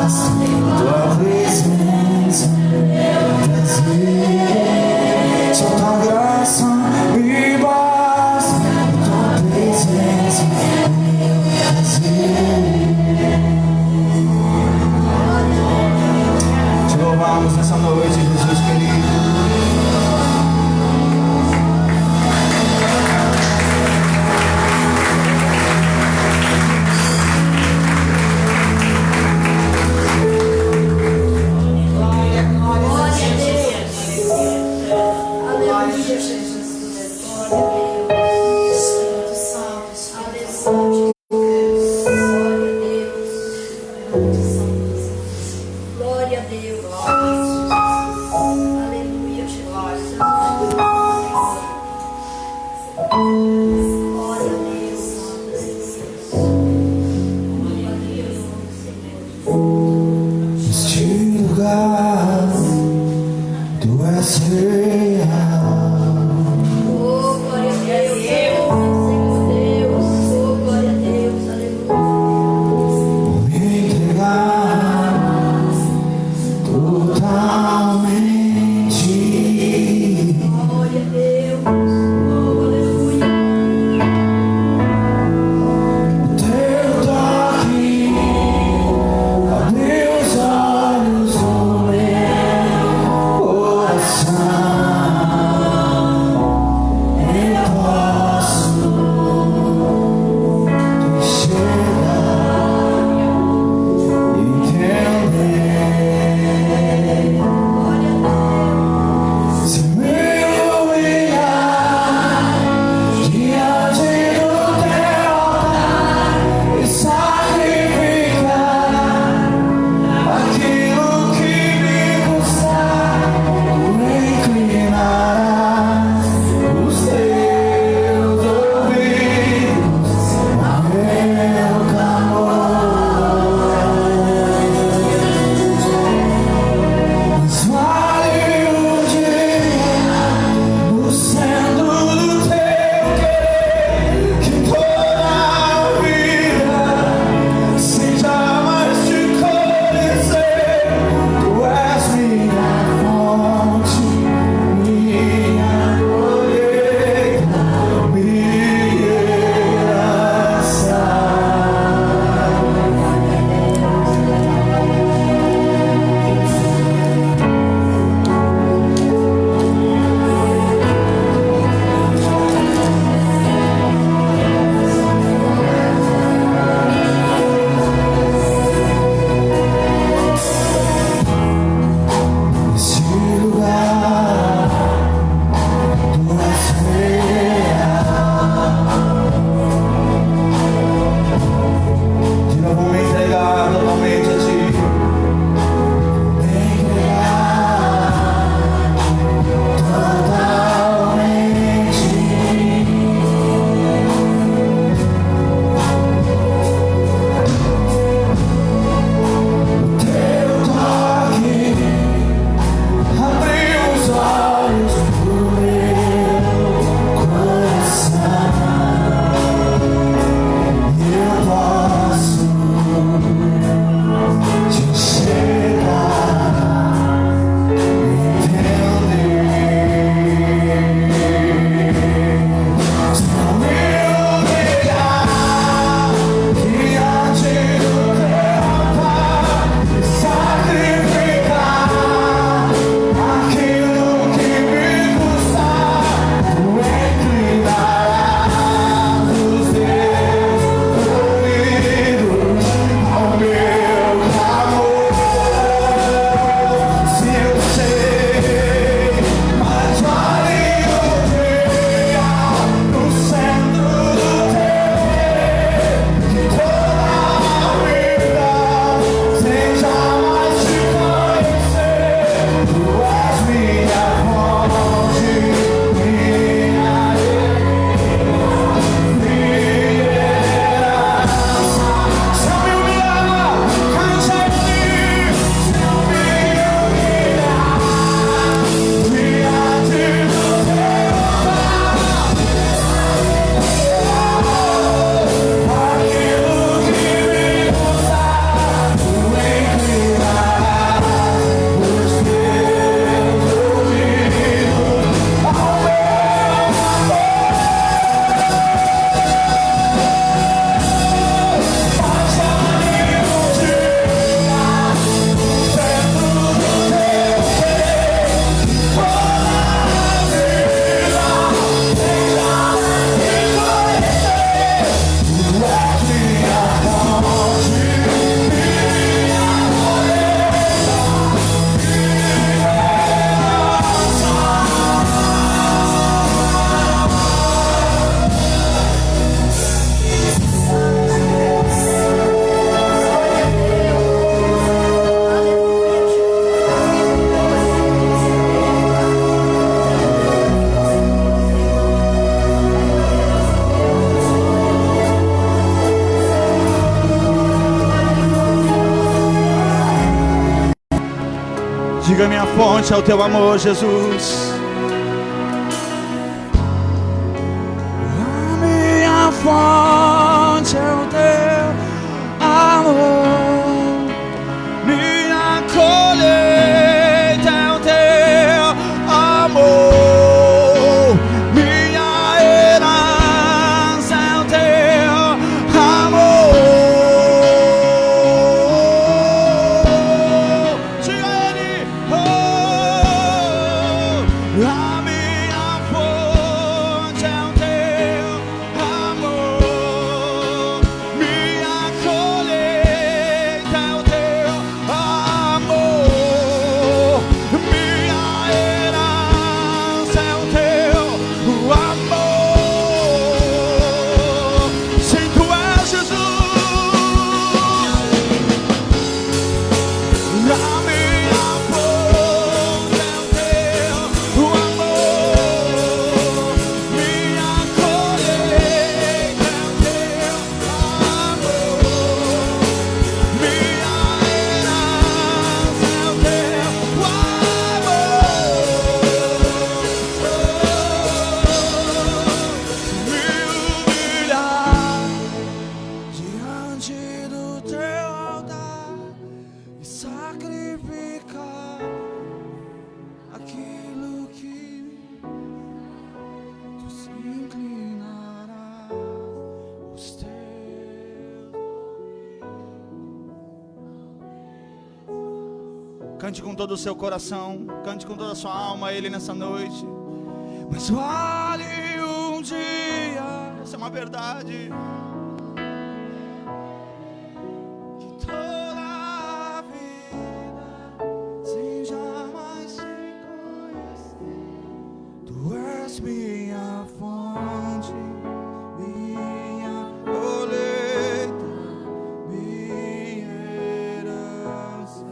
tua presença me trazer. Só tua graça me basta, tua presença me trazer. Te louvamos nessa noite, Jesus querido. Diga: minha fonte é o teu amor, Jesus. A minha fonte é o teu amor, minha colheita é o teu amor, minha herança é o teu amor. Diga a ele: oh, a minha fonte é o teu amor, minha colheita é o teu amor, minha herança é o teu amor. Sim, tu és Jesus. A minha fonte é o teu amor, minha colheita é o teu amor, minha herança é o teu amor. Me humilhar diante do teu altar e sacrificar aquilo que tu se inclinarás os teus. Cante com todo o seu coração, cante com toda a sua alma a Ele nessa noite. Mas vale um dia, essa é uma verdade, que toda a vida sem jamais te conhecer. Tu és minha fonte, minha colheita, minha herança.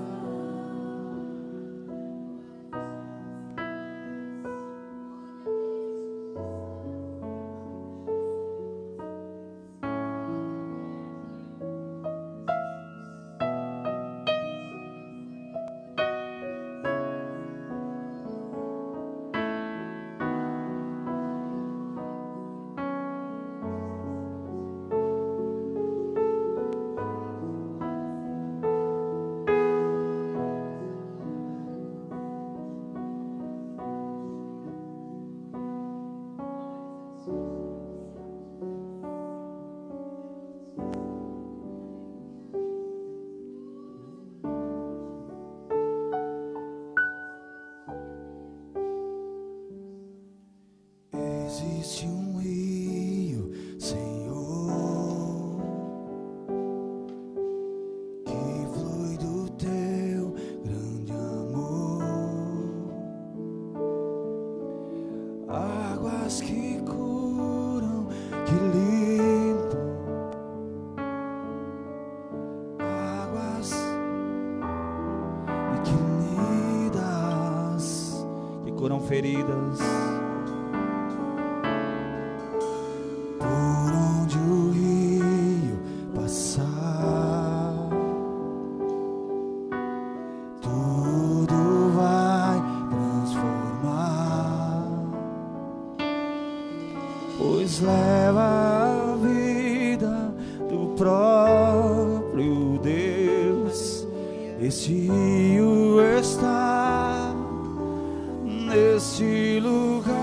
Existe um rio, Senhor, que flui do teu grande amor, águas que curam, que limpam, águas liquidas, que curam feridas. Por onde o rio passar, tudo vai transformar, pois leva a vida do próprio Deus. Este rio está neste lugar.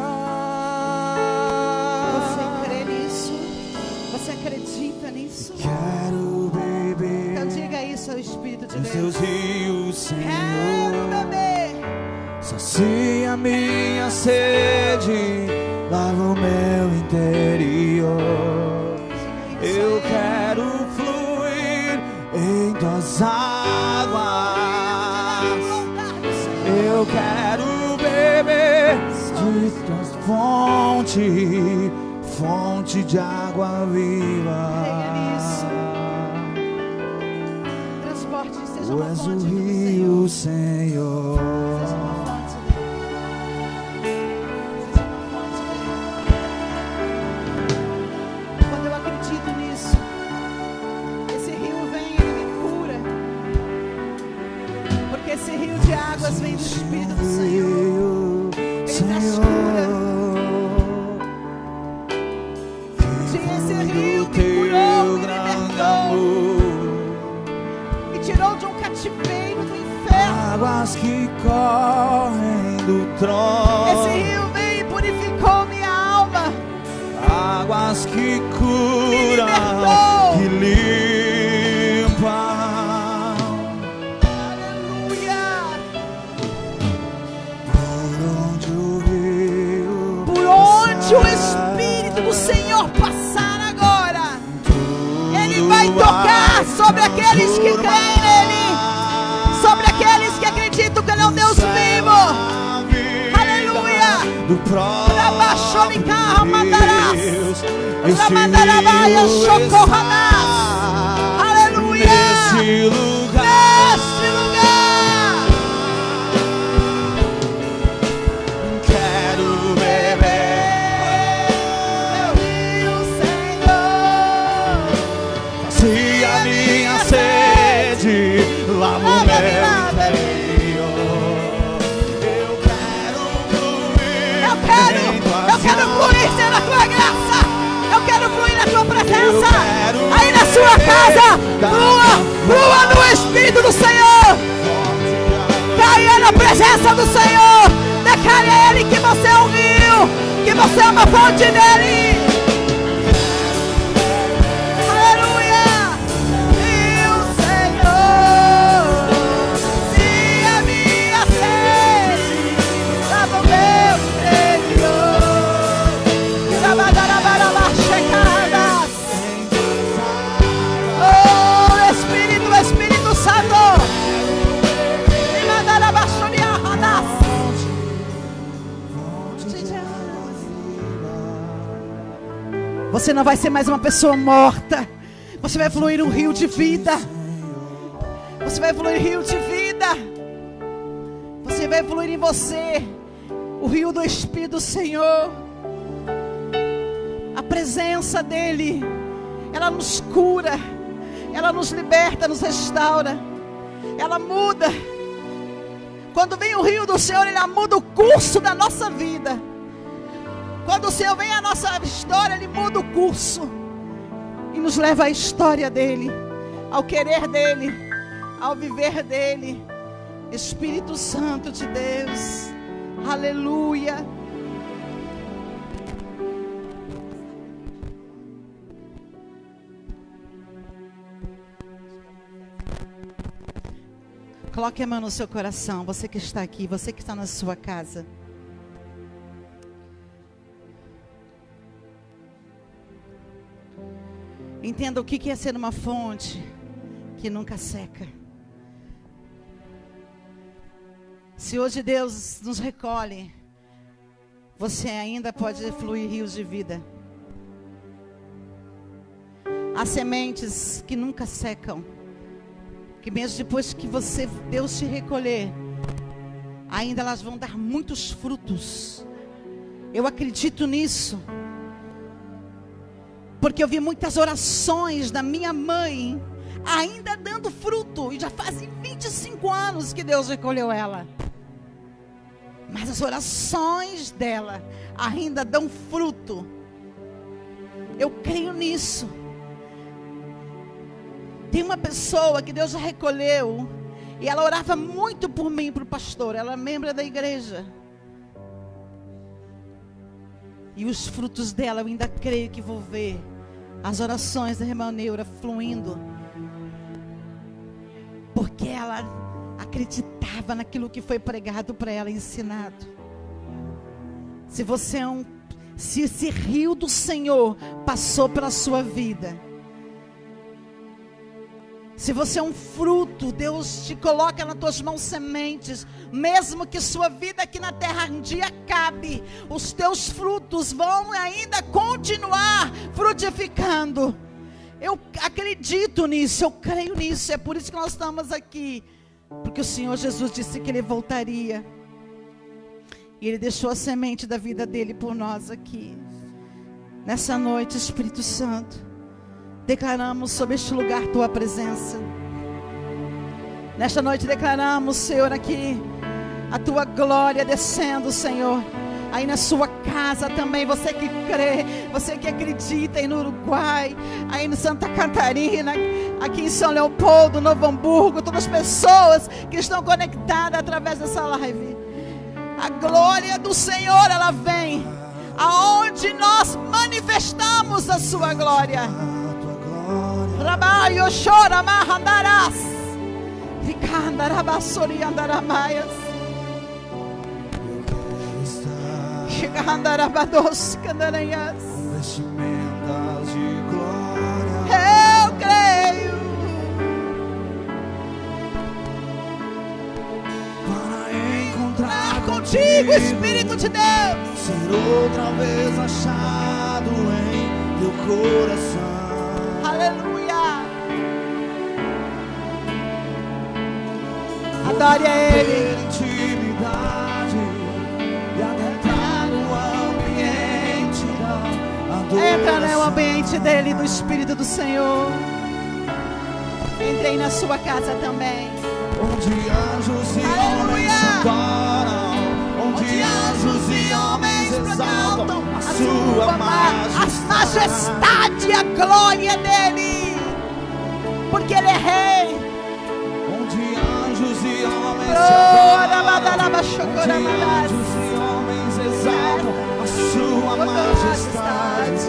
Acredita nisso? Quero beber Então diga isso ao Espírito de dos Deus. teus rios, Senhor. Quero beber. Sacia minha sede, lava o meu interior. Eu quero fluir em tuas águas. Eu quero beber de tuas fontes, fonte de água viva. Transporte, seja Tu uma és o fonte do rio, Senhor. Senhor. Seja uma fonte dele. Quando eu acredito nisso, esse rio vem e ele me cura. Porque esse rio de água águas vêm do Espírito do Senhor. Ele traz cura. Tinha esse rio que curou, me libertou e tirou de um cativeiro do inferno. Águas que correm do trono. Esse rio veio e purificou minha alma. Águas que curam, que limpam. Aleluia. Por onde O Espírito do Senhor passar agora, Ele vai tocar sobre aqueles que creem nele, sobre aqueles que acreditam que Ele é um Deus vivo. Aleluia. Do próprio Deus, Ramadarabaia, socorranás. Aleluia. nesse lugar. Nesse lugar. Quero beber. Meu rio, Senhor. Se a minha sede lá no meu interior, Eu quero fluir na tua graça. Eu quero fluir na tua presença. Aí na sua casa, flua no Espírito do Senhor. Caia na presença do Senhor. Declare a Ele que você é um rio, que você é uma fonte dele. Aleluia. Rio, Senhor. Se a minha sede lá no meu interior, oh Espírito Santo, você não vai ser mais uma pessoa morta. Você vai fluir um rio de vida. Você vai fluir rio de vida. Você vai fluir em você o rio do Espírito do Senhor. A presença dele, ela nos cura, ela nos liberta, nos restaura, ela muda. Quando vem o rio do Senhor, ele muda o curso da nossa vida. Quando o Senhor vem à nossa história, ele muda o curso e nos leva à história dele, ao querer dele, ao viver dele. Espírito Santo de Deus, aleluia. Coloque a mão no seu coração, você que está aqui, você que está na sua casa. Entenda o que é ser uma fonte que nunca seca. Se hoje Deus nos recolhe, você ainda pode fluir rios de vida. Há sementes que nunca secam, que mesmo depois que Deus te recolher, ainda elas vão dar muitos frutos. Eu acredito nisso, porque eu vi muitas orações da minha mãe ainda dando fruto, e já fazem 25 anos que Deus recolheu ela, mas as orações dela ainda dão fruto. Eu creio nisso. Tem uma pessoa que Deus já recolheu, e ela orava muito por mim, para o pastor. Ela é membro da igreja, e os frutos dela eu ainda creio que vou ver. As orações da irmã Neura fluindo, porque ela acreditava naquilo que foi pregado para ela, ensinado. Se esse rio do Senhor passou pela sua vida, se você é um fruto, Deus te coloca nas tuas mãos sementes. Mesmo que sua vida aqui na terra um dia acabe, os teus frutos vão ainda continuar frutificando. Eu acredito nisso, eu creio nisso. É por isso que nós estamos aqui, porque o Senhor Jesus disse que Ele voltaria, e Ele deixou a semente da vida dEle por nós aqui. Nessa noite, Espírito Santo, declaramos sobre este lugar Tua presença. Nesta noite declaramos, Senhor, aqui A tua glória descendo, Senhor. Aí na sua casa também, você que crê, você que acredita aí no Uruguai, aí no Santa Catarina, aqui em São Leopoldo, Novo Hamburgo, todas as pessoas que estão conectadas através dessa live. A glória do Senhor, ela vem aonde nós manifestamos a sua glória. Rabaio chora mahandarás, ricandarabasori andaramaias. Chegandarabados candaranhas. Vestimentas de glória. Eu creio. Para encontrar Contigo, Espírito de Deus. ser outra vez achado em teu coração. Aleluia. Adore a Ele. Ter intimidade e adentrar no ambiente da adoração. Entra no ambiente dele, do Espírito do Senhor. Entrei na sua casa também. Onde anjos e homens se adoram, onde anjos e homens exaltam a sua majestade, a glória dele, porque ele é rei. Onde anjos e homens se adoram, onde anjos e homens exaltam a sua majestade.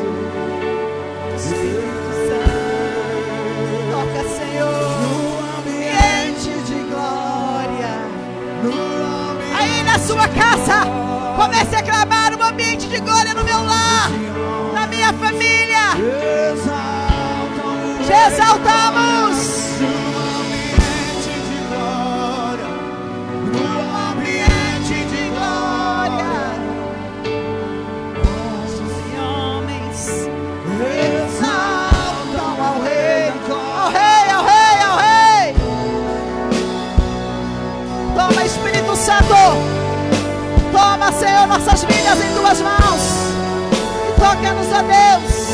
Espírito Santo, toca, Senhor, no ambiente de glória. Aí na sua casa, comece a clamar um ambiente de glória no meu lar, na minha família. Te exaltamos. No ambiente de glória, Anjos e homens exaltam ao Rei, ao Rei, ao Rei, ao Rei. Toma, Espírito Santo. Toma, Senhor, nossas vidas em tuas mãos. E toca-nos a Deus.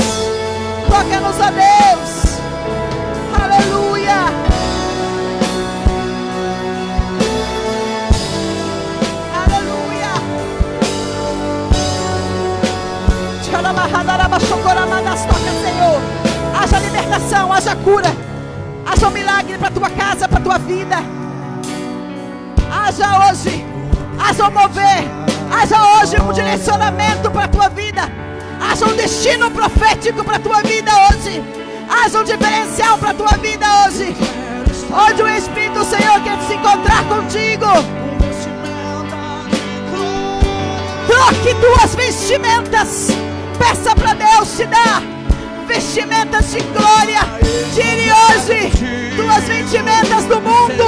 Toca-nos a Deus. Aleluia. Aleluia. Toca, Senhor. Haja libertação, haja cura. Haja um milagre para tua casa, para tua vida. Haja hoje. Haja um mover. Haja hoje um direcionamento para a tua vida. Haja um destino profético para a tua vida hoje. Haja um diferencial para a tua vida hoje. Onde o Espírito do Senhor quer se encontrar contigo. Troque tuas vestimentas. Peça para Deus te dar vestimentas de glória. Tire hoje tuas vestimentas do mundo,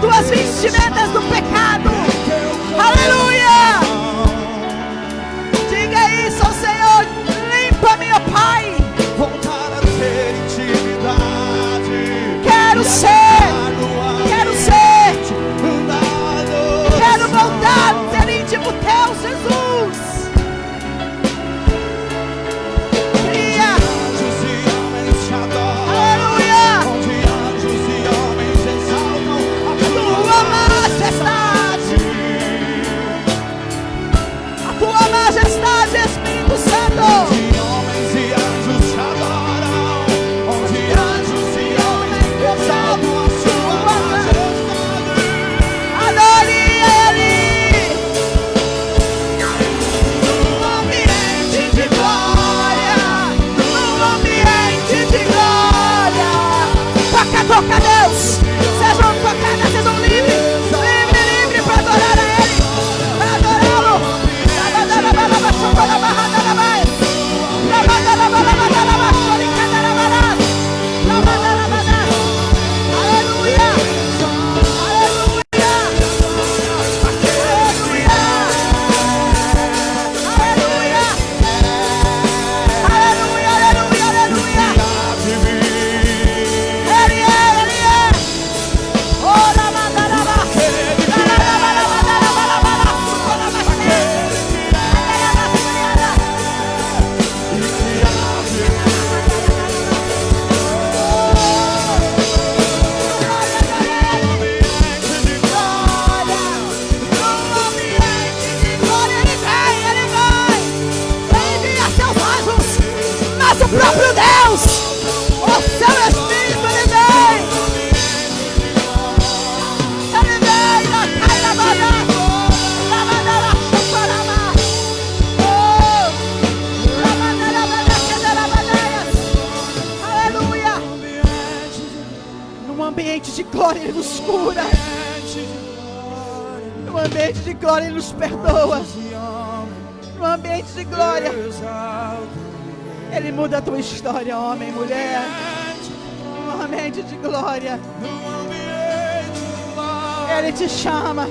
tuas vestimentas do pecado. Aleluia! Diga isso ao Senhor. Limpa-me, ó Pai. voltar a ter intimidade. Quero ser. Quero voltar a ser íntimo teu, Jesus. Cria. Anjos e homens te adoram. Aleluia. Onde anjos e homens exaltam a Tua majestade. A tua majestade, Espírito Santo. Onde homens e anjos te adoram. Onde anjos e homens exaltam a sua majestade. Adore Ele. No ambiente de glória. No ambiente de glória. Toca, Deus. Sejam tocadas, sejam livres. Livre para adorar a Ele. Para adorá-lo. Aleluia. Aleluia. Aleluia. Aleluia. Ele é ambiente de glória Ele nos cura. No ambiente de glória Ele nos perdoa. No ambiente de glória Ele muda a tua história, homem e mulher. No ambiente de glória Ele te chama.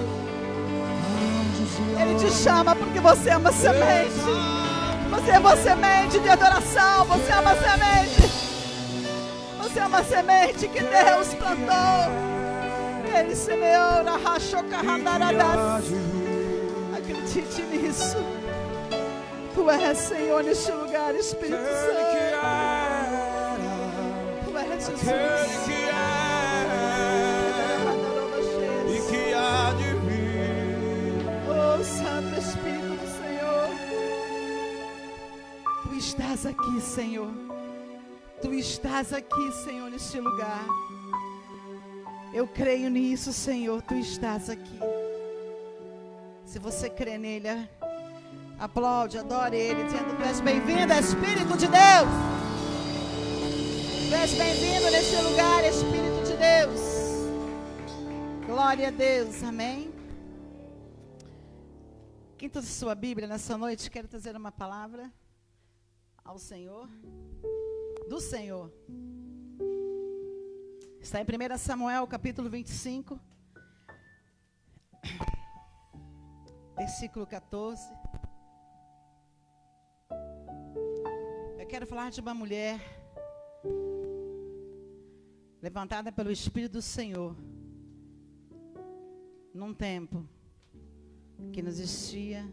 Ele te chama porque você é uma semente. Você é uma semente de adoração. Você é uma semente. Você é uma semente que Deus plantou. Ele semeou na rachocarandaradas. Acredite nisso. Tu és Senhor neste lugar, Espírito Santo. Tu és Jesus. Oh, Santo Espírito do Senhor. Tu estás aqui, Senhor. Tu estás aqui, Senhor, neste lugar. Eu creio nisso, Senhor. Tu estás aqui. Se você crê nele, aplaude, adore Ele, dizendo: Tu és bem-vindo, Espírito de Deus. Tu és bem-vindo neste lugar, Espírito de Deus. Glória a Deus, amém. Quem trouxe sua Bíblia nessa noite, quero trazer uma palavra ao Senhor, do Senhor. Está em 1 Samuel, capítulo 25, versículo 14. Eu quero falar de uma mulher levantada pelo Espírito do Senhor, num tempo que não existia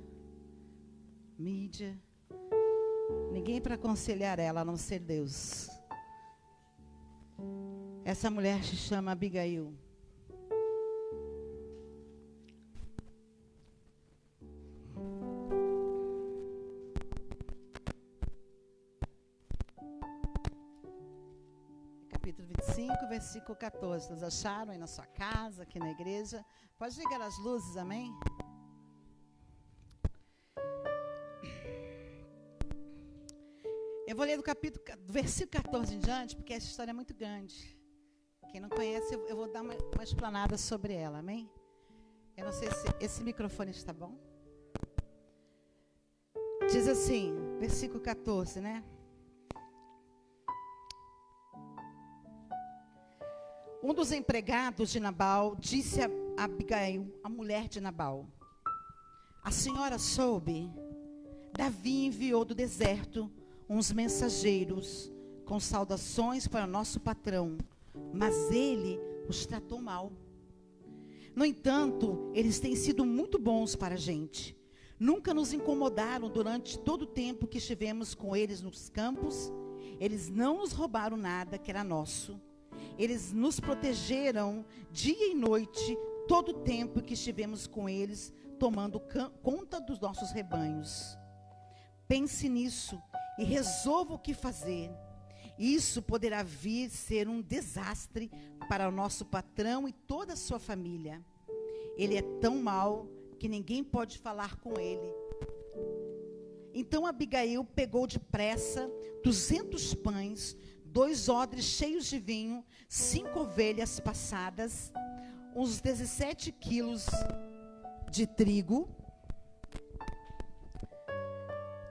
mídia, ninguém para aconselhar ela a não ser Deus. Essa mulher se chama Abigail. Capítulo 25, versículo 14. Vocês acharam aí na sua casa, aqui na igreja? Pode ligar as luzes, amém? Eu vou ler do versículo 14 em diante, porque essa história é muito grande. Quem não conhece, eu vou dar uma explanada sobre ela, amém? Eu não sei se esse microfone está bom. Diz assim, versículo 14, né? Um dos empregados de Nabal disse a Abigail, a mulher de Nabal: A senhora soube, Davi enviou do deserto uns mensageiros com saudações para nosso patrão, mas ele os tratou mal. No entanto, eles têm sido muito bons para a gente. Nunca nos incomodaram durante todo o tempo que estivemos com eles nos campos. Eles não nos roubaram nada que era nosso. Eles nos protegeram dia e noite, todo o tempo que estivemos com eles, tomando conta dos nossos rebanhos. Pense nisso e resolva o que fazer. Isso poderá vir ser um desastre para o nosso patrão e toda a sua família. Ele é tão mau que ninguém pode falar com ele. Então Abigail pegou depressa 200 pães, 2 odres cheios de vinho, 5 ovelhas passadas, uns 17 quilos de trigo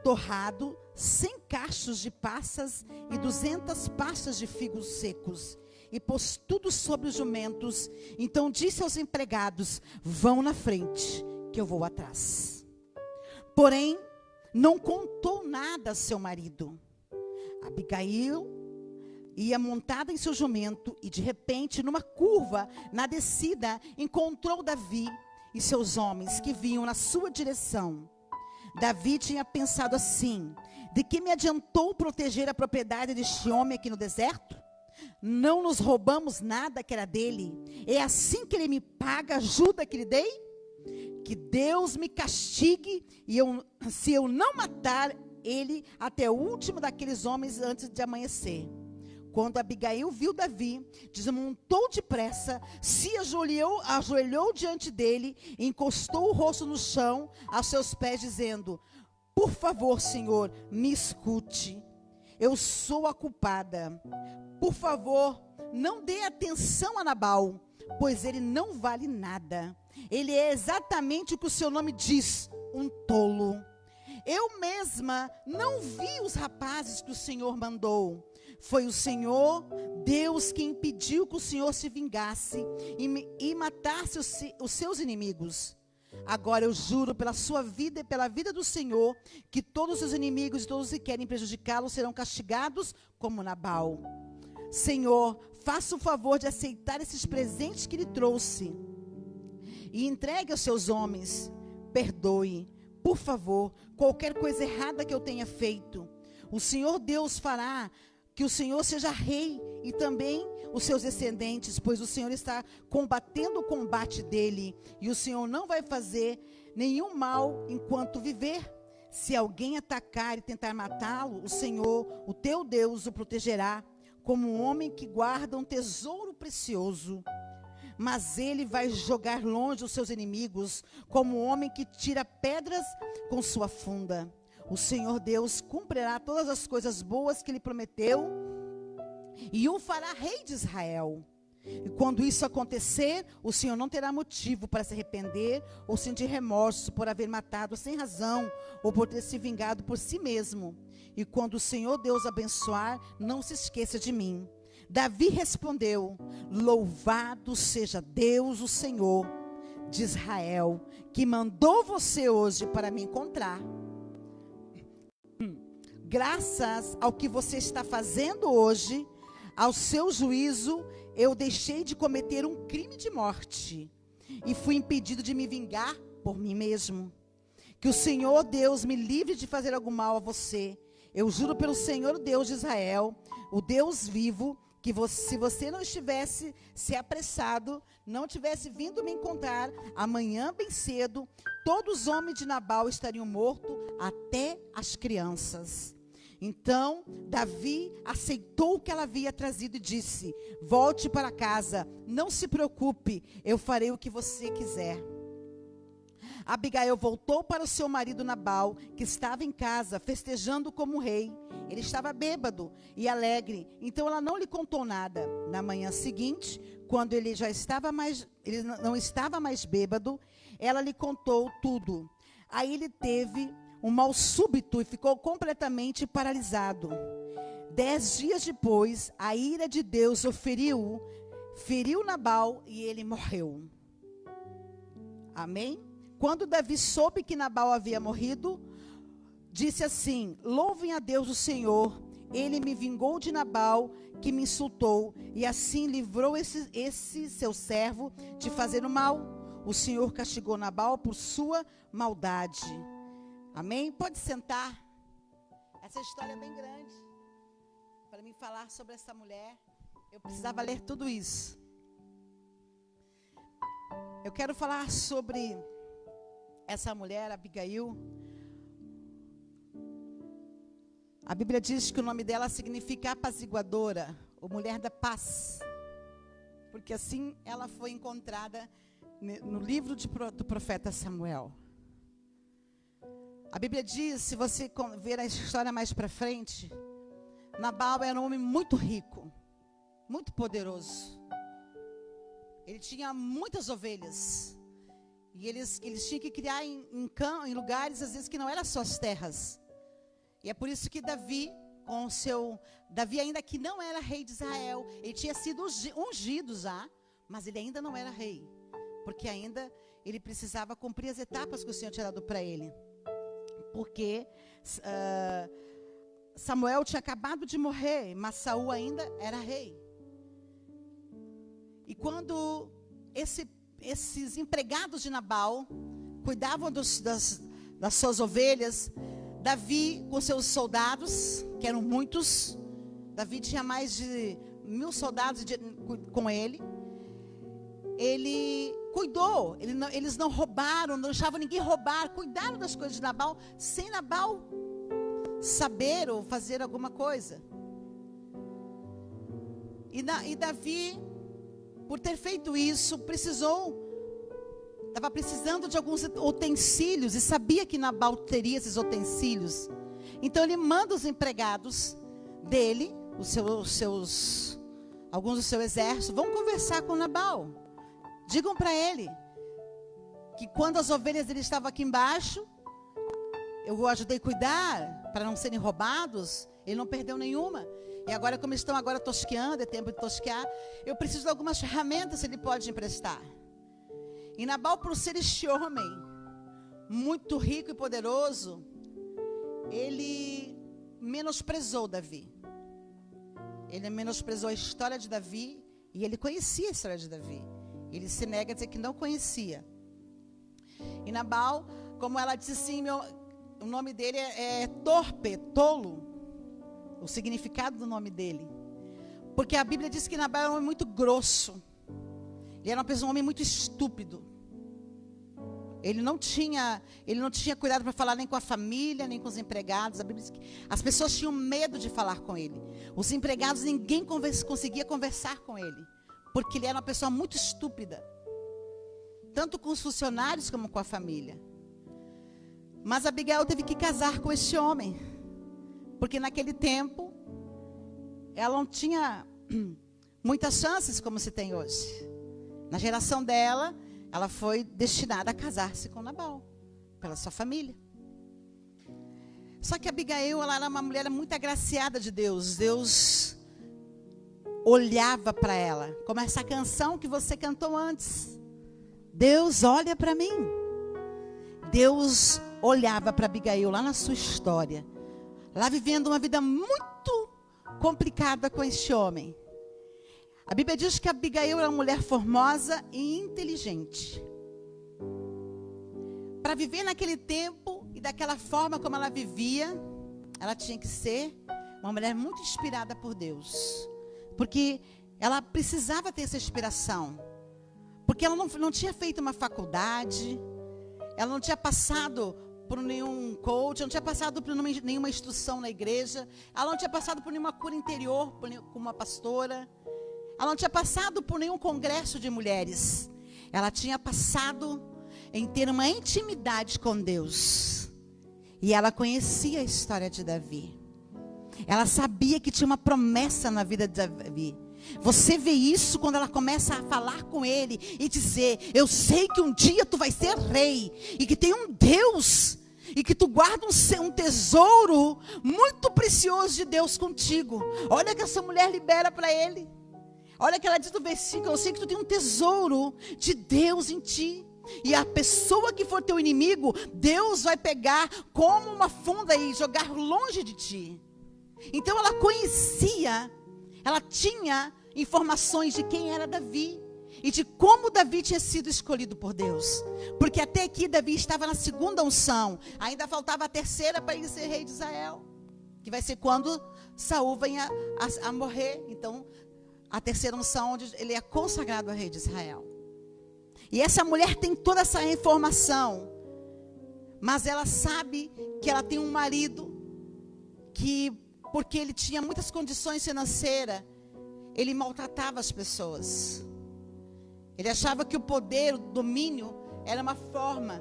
torrado, 100 cachos de passas e 200 pastas de figos secos, e pôs tudo sobre os jumentos. Então disse aos empregados: vão na frente, que eu vou atrás. Porém, não contou nada a seu marido. Abigail ia montada em seu jumento, e de repente, numa curva, na descida, encontrou Davi e seus homens que vinham na sua direção. Davi tinha pensado assim: de que me adiantou proteger a propriedade deste homem aqui no deserto? Não nos roubamos nada que era dele. É assim que ele me paga a ajuda que lhe dei? Que Deus me castigue se eu não matar ele até o último daqueles homens antes de amanhecer. Quando Abigail viu Davi, desmontou depressa, se ajoelhou diante dele, e encostou o rosto no chão, aos seus pés, dizendo: por favor, Senhor, me escute. eu sou a culpada. Por favor, não dê atenção a Nabal, pois ele não vale nada. Ele é exatamente o que o seu nome diz, um tolo. Eu mesma não vi os rapazes que o Senhor mandou. Foi o Senhor, Deus, que impediu que o Senhor se vingasse e matasse os seus inimigos. Agora eu juro pela sua vida e pela vida do Senhor, que todos os seus inimigos e todos que querem prejudicá-lo serão castigados como Nabal. Senhor, faça o favor de aceitar esses presentes que lhe trouxe e entregue aos seus homens. Perdoe, por favor, qualquer coisa errada que eu tenha feito. O Senhor Deus fará que o Senhor seja rei e também os seus descendentes, pois o Senhor está combatendo o combate dele, e o Senhor não vai fazer nenhum mal enquanto viver. Se alguém atacar e tentar matá-lo, o Senhor, o teu Deus, o protegerá, como um homem que guarda um tesouro precioso. Mas ele vai jogar longe os seus inimigos, como um homem que tira pedras com sua funda. O Senhor Deus cumprirá todas as coisas boas que ele prometeu e o fará rei de Israel. E quando isso acontecer, o Senhor não terá motivo para se arrepender ou sentir remorso por haver matado sem razão ou por ter se vingado por si mesmo. E quando o Senhor Deus abençoar, não se esqueça de mim. Davi respondeu: louvado seja Deus, o Senhor de Israel, que mandou você hoje para me encontrar. Graças ao que você está fazendo hoje, ao seu juízo, eu deixei de cometer um crime de morte e fui impedido de me vingar por mim mesmo. Que o Senhor Deus me livre de fazer algum mal a você. Eu juro pelo Senhor Deus de Israel, o Deus vivo, que se você não estivesse se apressado, não tivesse vindo me encontrar, amanhã bem cedo, todos os homens de Nabal estariam mortos, até as crianças. Então, Davi aceitou o que ela havia trazido e disse: volte para casa, não se preocupe, eu farei o que você quiser. Abigail voltou para o seu marido Nabal, que estava em casa, festejando como rei. Ele estava bêbado e alegre, então ela não lhe contou nada. Na manhã seguinte, quando ele não estava mais bêbado, ela lhe contou tudo. Aí ele teve um mal súbito e ficou completamente paralisado. 10 dias depois, a ira de Deus feriu Nabal e ele morreu. Amém? Quando Davi soube que Nabal havia morrido, disse assim: louvem a Deus o Senhor, ele me vingou de Nabal, que me insultou, e assim livrou esse seu servo de fazer o mal. O Senhor castigou Nabal por sua maldade. Amém? Pode sentar. Essa história é bem grande. Para mim falar sobre essa mulher, eu precisava ler tudo isso. Eu quero falar sobre essa mulher, Abigail. A Bíblia diz que o nome dela significa apaziguadora, ou mulher da paz. Porque assim ela foi encontrada no livro do profeta Samuel. A Bíblia diz, se você ver a história mais para frente, Nabal era um homem muito rico, muito poderoso. Ele tinha muitas ovelhas. E eles tinham que criar em lugares, às vezes, que não eram suas terras. E é por isso que Davi, Davi ainda que não era rei de Israel, ele tinha sido ungido já, mas ele ainda não era rei. Porque ainda ele precisava cumprir as etapas que o Senhor tinha dado para ele. Porque Samuel tinha acabado de morrer, mas Saul ainda era rei. E quando esses empregados de Nabal cuidavam das suas ovelhas, Davi, com seus soldados, que eram muitos, Davi tinha mais de 1000 soldados com ele. Ele cuidou, eles não roubaram, não deixavam ninguém roubar, cuidaram das coisas de Nabal, sem Nabal saber ou fazer alguma coisa. E Davi, por ter feito isso, estava precisando de alguns utensílios, e sabia que Nabal teria esses utensílios. Então ele manda os empregados dele, alguns do seu exército, vão conversar com Nabal. Digam para ele que quando as ovelhas dele estavam aqui embaixo, eu o ajudei a cuidar para não serem roubados. Ele não perdeu nenhuma. E agora, como estão agora tosqueando, é tempo de tosquear, eu preciso de algumas ferramentas que ele pode emprestar. E Nabal, por ser este homem muito rico e poderoso, ele menosprezou Davi. Ele menosprezou a história de Davi, e ele conhecia a história de Davi. Ele se nega a dizer que não conhecia. E Nabal, como ela disse assim, o nome dele é torpe, tolo. O significado do nome dele. Porque a Bíblia diz que Nabal era um homem muito grosso. Ele era um homem muito estúpido. Ele não tinha cuidado para falar nem com a família, nem com os empregados. A Bíblia diz que as pessoas tinham medo de falar com ele. Os empregados, ninguém conseguia conversar com ele. Porque ele era uma pessoa muito estúpida. Tanto com os funcionários como com a família. Mas Abigail teve que casar com este homem. Porque naquele tempo, ela não tinha muitas chances como se tem hoje. Na geração dela, ela foi destinada a casar-se com Nabal, pela sua família. Só que Abigail, ela era uma mulher muito agraciada de Deus. Deus olhava para ela, como essa canção que você cantou antes. Deus olha para mim. Deus olhava para Abigail lá na sua história. Lá vivendo uma vida muito complicada com este homem. A Bíblia diz que Abigail era uma mulher formosa e inteligente. Para viver naquele tempo e daquela forma como ela vivia, ela tinha que ser uma mulher muito inspirada por Deus. Porque ela precisava ter essa inspiração. Porque ela não tinha feito uma faculdade, ela não tinha passado por nenhum coach, não tinha passado por nenhuma instrução na igreja, ela não tinha passado por nenhuma cura interior com uma pastora, ela não tinha passado por nenhum congresso de mulheres, ela tinha passado em ter uma intimidade com Deus, e ela conhecia a história de Davi, ela sabia que tinha uma promessa na vida de Davi. Você vê isso quando ela começa a falar com ele e dizer: eu sei que um dia tu vai ser rei, e que tem um Deus, e que tu guarda um tesouro muito precioso de Deus contigo. Olha que essa mulher libera para ele. Olha que ela diz no versículo: eu sei que tu tem um tesouro de Deus em ti, e a pessoa que for teu inimigo, Deus vai pegar como uma funda e jogar longe de ti. Então ela conhecia, ela tinha informações de quem era Davi e de como Davi tinha sido escolhido por Deus. Porque até aqui Davi estava na segunda unção, ainda faltava a terceira para ele ser rei de Israel, que vai ser quando Saul venha a morrer. Então, a terceira unção, onde ele é consagrado a rei de Israel. E essa mulher tem toda essa informação, mas ela sabe que ela tem um marido que, porque ele tinha muitas condições financeiras, ele maltratava as pessoas. Ele achava que o poder, o domínio, era uma forma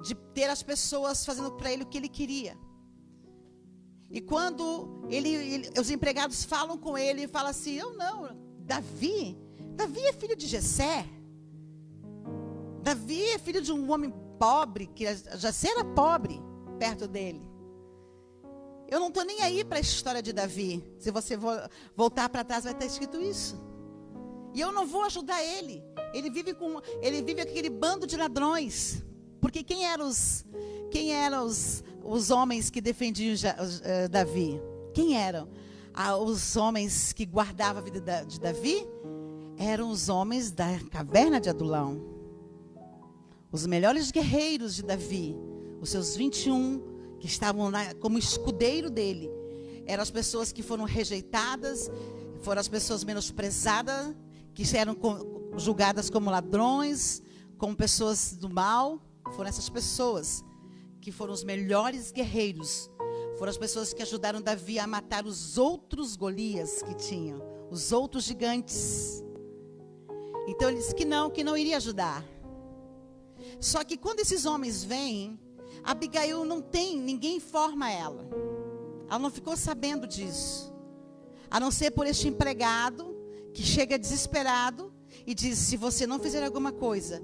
de ter as pessoas fazendo para ele o que ele queria. E quando os empregados falam com ele, ele fala assim: eu não, Davi é filho de Jessé. Davi é filho de um homem pobre, que Jessé era pobre perto dele. Eu não estou nem aí para a história de Davi. Se você voltar para trás, vai estar escrito isso. E eu não vou ajudar ele. Ele vive com aquele bando de ladrões. Porque quem eram os homens que defendiam Davi? Quem eram? Os homens que guardavam a vida de Davi? Eram os homens da caverna de Adulão. Os melhores guerreiros de Davi. Os seus 21 que estavam lá como escudeiro dele, eram as pessoas que foram rejeitadas, foram as pessoas menosprezadas, que eram julgadas como ladrões, como pessoas do mal. Foram essas pessoas que foram os melhores guerreiros, foram as pessoas que ajudaram Davi a matar os outros Golias que tinham, os outros gigantes. Então ele disse que não iria ajudar. Só que quando esses homens vêm, Abigail não tem, ninguém informa ela. Ela não ficou sabendo disso. A não ser por este empregado que chega desesperado e diz: se você não fizer alguma coisa,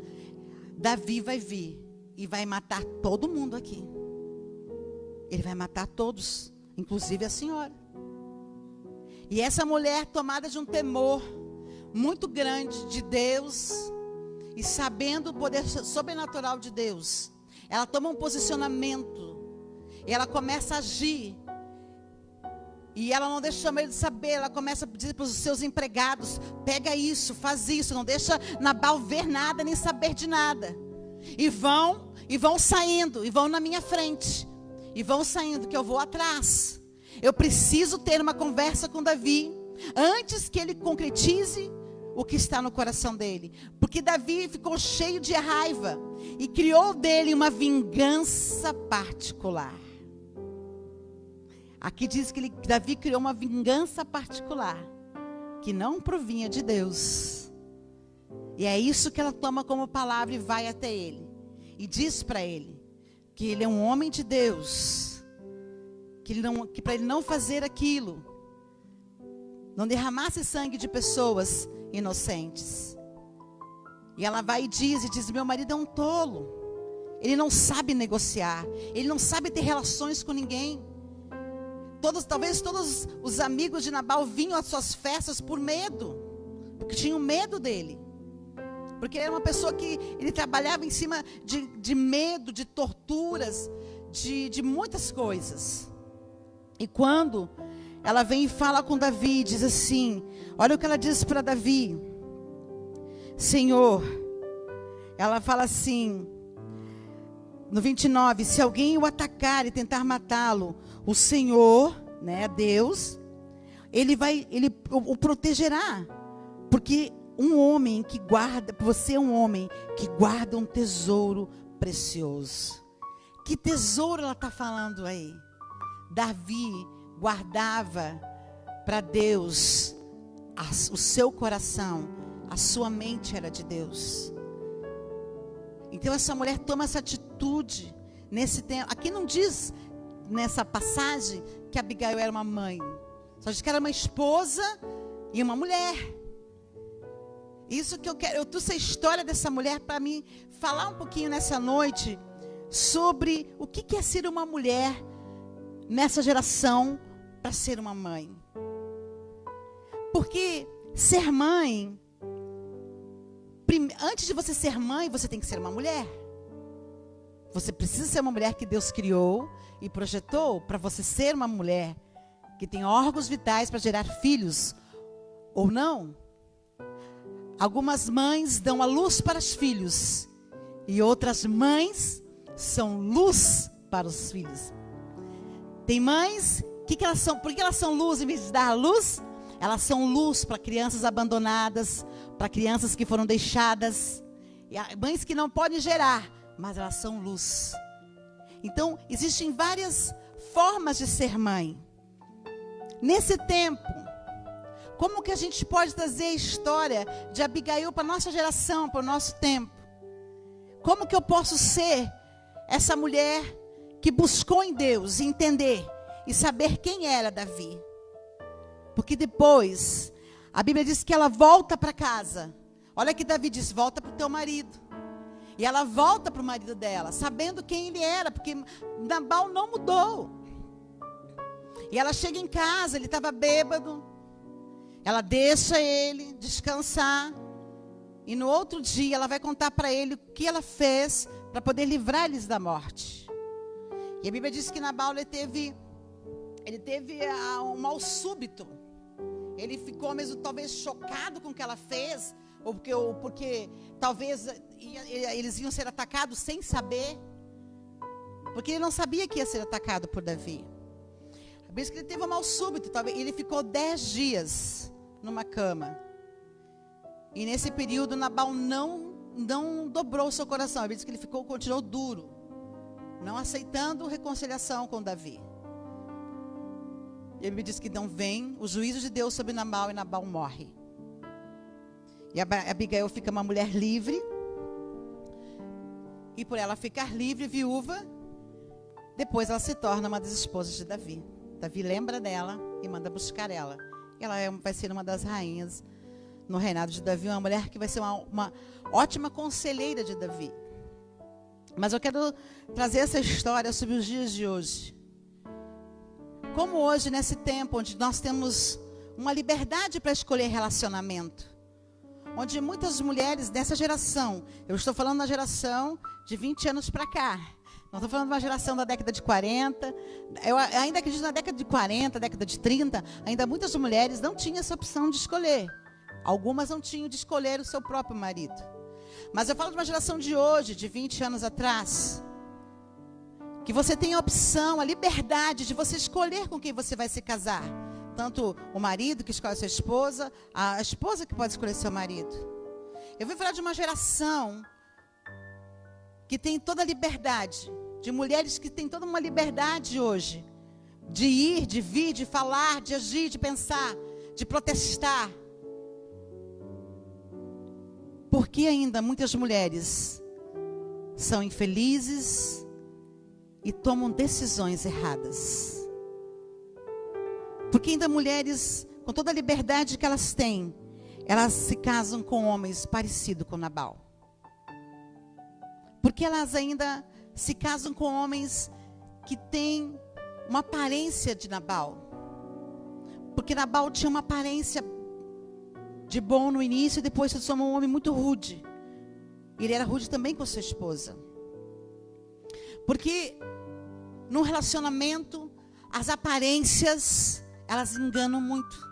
Davi vai vir e vai matar todo mundo aqui. Ele vai matar todos, inclusive a senhora. E essa mulher, tomada de um temor muito grande de Deus, e sabendo o poder sobrenatural de Deus, ela toma um posicionamento, e ela começa a agir, e ela não deixa o seu marido saber. Ela começa a dizer para os seus empregados: pega isso, faz isso, não deixa Nabal ver nada, nem saber de nada. E vão saindo, e vão na minha frente, e vão saindo, que eu vou atrás. Eu preciso ter uma conversa com Davi, antes que ele concretize o que está no coração dele. Porque Davi ficou cheio de raiva, e criou dele uma vingança particular. Aqui diz que Davi criou uma vingança particular, que não provinha de Deus. E é isso que ela toma como palavra e vai até ele. E diz para ele que ele é um homem de Deus. Que para ele não fazer aquilo, não derramasse sangue de pessoas inocentes. E ela vai e diz: meu marido é um tolo. Ele não sabe negociar. Ele não sabe ter relações com ninguém. Talvez todos os amigos de Nabal vinham às suas festas por medo, porque tinham medo dele, porque ele era uma pessoa que ele trabalhava em cima de medo, de torturas, de muitas coisas. E quando ela vem e fala com Davi, diz assim, olha o que ela diz para Davi: Senhor, ela fala assim, no 29, se alguém o atacar e tentar matá-lo, o Senhor, né, Deus, ele o protegerá, porque você é um homem que guarda um tesouro precioso. Que tesouro ela está falando aí? Davi guardava para Deus o seu coração, a sua mente era de Deus. Então essa mulher toma essa atitude nesse tempo. Aqui não diz nessa passagem que Abigail era uma mãe, só diz que era uma esposa e uma mulher. Isso que eu quero, eu trouxe a história dessa mulher para mim falar um pouquinho nessa noite sobre o que é ser uma mulher nessa geração para ser uma mãe. Porque ser mãe, antes de você ser mãe, você tem que ser uma mulher. Você precisa ser uma mulher que Deus criou e projetou para você ser uma mulher que tem órgãos vitais para gerar filhos, ou não. Algumas mães dão a luz para os filhos, e outras mães são luz para os filhos. Tem mães, elas são? Por que elas são luz em vez de dar a luz? Elas são luz para crianças abandonadas, para crianças que foram deixadas. E há mães que não podem gerar, mas elas são luz. Então, existem várias formas de ser mãe. Nesse tempo, como que a gente pode trazer a história de Abigail para a nossa geração, para o nosso tempo? Como que eu posso ser essa mulher que buscou em Deus entender e saber quem era Davi? Porque depois, a Bíblia diz que ela volta para casa. Olha que Davi diz: volta para o teu marido. E ela volta para o marido dela, sabendo quem ele era, porque Nabal não mudou. E ela chega em casa, ele estava bêbado. Ela deixa ele descansar. E no outro dia ela vai contar para ele o que ela fez para poder livrar eles da morte. E a Bíblia diz que Nabal ele teve um mal súbito. Ele ficou mesmo talvez chocado com o que ela fez, ou porque talvez eles iam ser atacados sem saber, porque ele não sabia que ia ser atacado por Davi. A Bíblia diz que ele teve um mal súbito, talvez ele ficou 10 dias numa cama. E nesse período Nabal não dobrou o seu coração. A Bíblia diz que ele continuou duro, não aceitando reconciliação com Davi. E a Bíblia diz que não vem o juízo de Deus sobre Nabal e Nabal morre. E Abigail fica uma mulher livre. E por ela ficar livre, viúva, depois ela se torna uma das esposas de Davi. Davi lembra dela e manda buscar ela. Ela vai ser uma das rainhas no reinado de Davi, uma mulher que vai ser uma ótima conselheira de Davi. Mas eu quero trazer essa história sobre os dias de hoje. Como hoje, nesse tempo onde nós temos uma liberdade para escolher relacionamento, onde muitas mulheres dessa geração, eu estou falando da geração de 20 anos para cá, não estou falando de uma geração da década de 40, eu ainda acredito na década de 40, década de 30, ainda muitas mulheres não tinham essa opção de escolher. Algumas não tinham de escolher o seu próprio marido. Mas eu falo de uma geração de hoje, de 20 anos atrás, que você tem a opção, a liberdade de você escolher com quem você vai se casar. Tanto o marido que escolhe a sua esposa, a esposa que pode escolher seu marido. Eu vou falar de uma geração que tem toda a liberdade, de mulheres que têm toda uma liberdade hoje, de ir, de vir, de falar, de agir, de pensar, de protestar. Porque ainda muitas mulheres são infelizes e tomam decisões erradas. Porque ainda mulheres, com toda a liberdade que elas têm, elas se casam com homens parecidos com Nabal. Porque elas ainda se casam com homens que têm uma aparência de Nabal. Porque Nabal tinha uma aparência de bom no início e depois se tornou um homem muito rude. Ele era rude também com sua esposa. Porque no relacionamento, as aparências, elas enganam muito.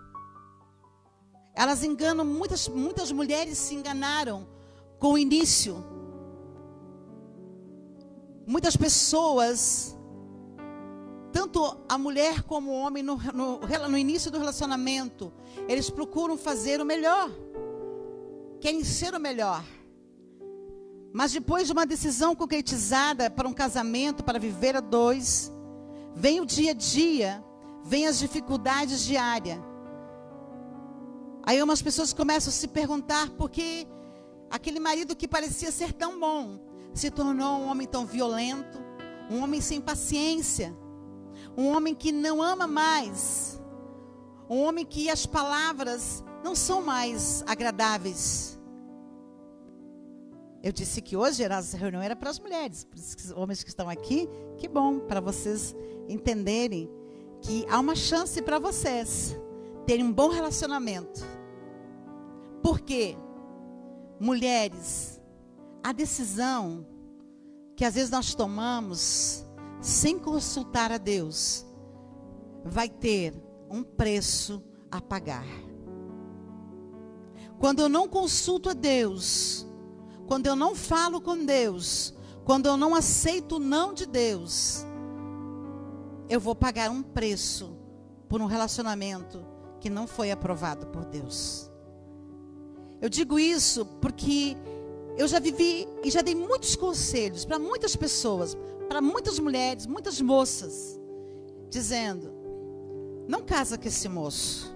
Elas enganam, muitas mulheres se enganaram com o início. Muitas pessoas, tanto a mulher como o homem, no início do relacionamento, eles procuram fazer o melhor. Querem ser o melhor. Mas depois de uma decisão concretizada para um casamento, para viver a dois, vem o dia a dia, vem as dificuldades diárias. Aí umas pessoas começam a se perguntar por que aquele marido que parecia ser tão bom, se tornou um homem tão violento, um homem sem paciência, um homem que não ama mais, um homem que as palavras não são mais agradáveis. Eu disse que hoje a reunião era para as mulheres, para os homens que estão aqui, que bom, para vocês entenderem que há uma chance para vocês terem um bom relacionamento. Porque, mulheres, a decisão que às vezes nós tomamos sem consultar a Deus vai ter um preço a pagar. Quando eu não consulto a Deus, quando eu não falo com Deus, quando eu não aceito o não de Deus, eu vou pagar um preço por um relacionamento que não foi aprovado por Deus. Eu digo isso porque eu já vivi e já dei muitos conselhos para muitas pessoas, para muitas mulheres, muitas moças, dizendo: não casa com esse moço.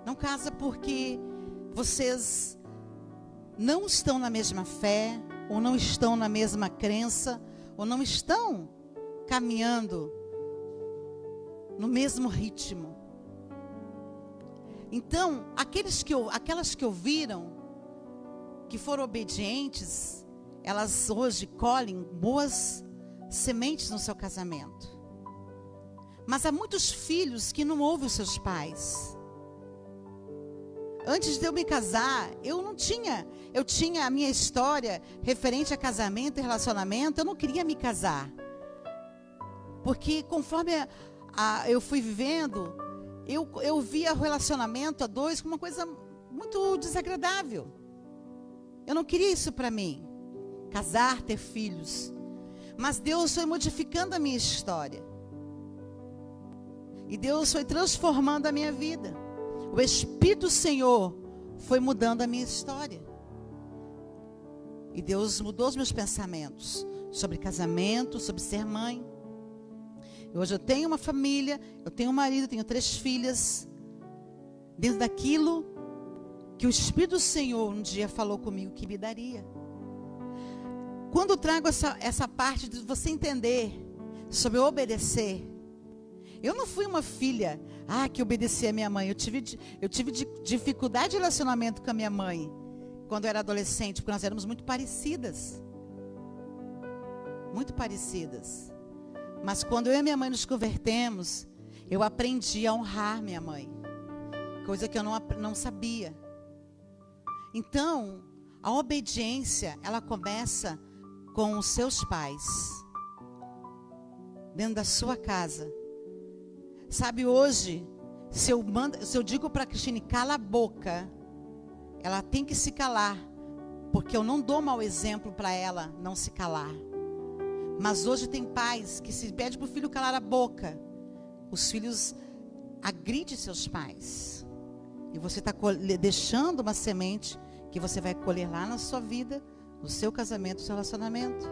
Não casa porque vocês não estão na mesma fé, ou não estão na mesma crença, ou não estão caminhando no mesmo ritmo. Então, aquelas que ouviram, que foram obedientes, elas hoje colhem boas sementes no seu casamento. Mas há muitos filhos que não ouvem os seus pais. Antes de eu me casar, eu tinha a minha história referente a casamento e relacionamento, eu não queria me casar. Porque conforme eu fui vivendo, eu via o relacionamento a dois como uma coisa muito desagradável. Eu não queria isso para mim, casar, ter filhos. Mas Deus foi modificando a minha história. E Deus foi transformando a minha vida. O Espírito do Senhor foi mudando a minha história. E Deus mudou os meus pensamentos sobre casamento, sobre ser mãe. Hoje eu tenho uma família, eu tenho um marido, tenho 3 filhas. Dentro daquilo que o Espírito do Senhor um dia falou comigo que me daria. Quando eu trago essa parte de você entender sobre obedecer. Eu não fui uma filha que obedecia a minha mãe. Eu tive dificuldade de relacionamento com a minha mãe quando eu era adolescente, porque nós éramos muito parecidas. Muito parecidas. Mas quando eu e minha mãe nos convertemos, eu aprendi a honrar minha mãe. Coisa que eu não sabia. Então, a obediência, ela começa com os seus pais. Dentro da sua casa. Sabe, hoje, se eu digo para a Cristine, cala a boca, ela tem que se calar, porque eu não dou mau exemplo para ela não se calar. Mas hoje tem pais que se pede para o filho calar a boca, os filhos agridem seus pais. E você está deixando uma semente que você vai colher lá na sua vida, no seu casamento, no seu relacionamento.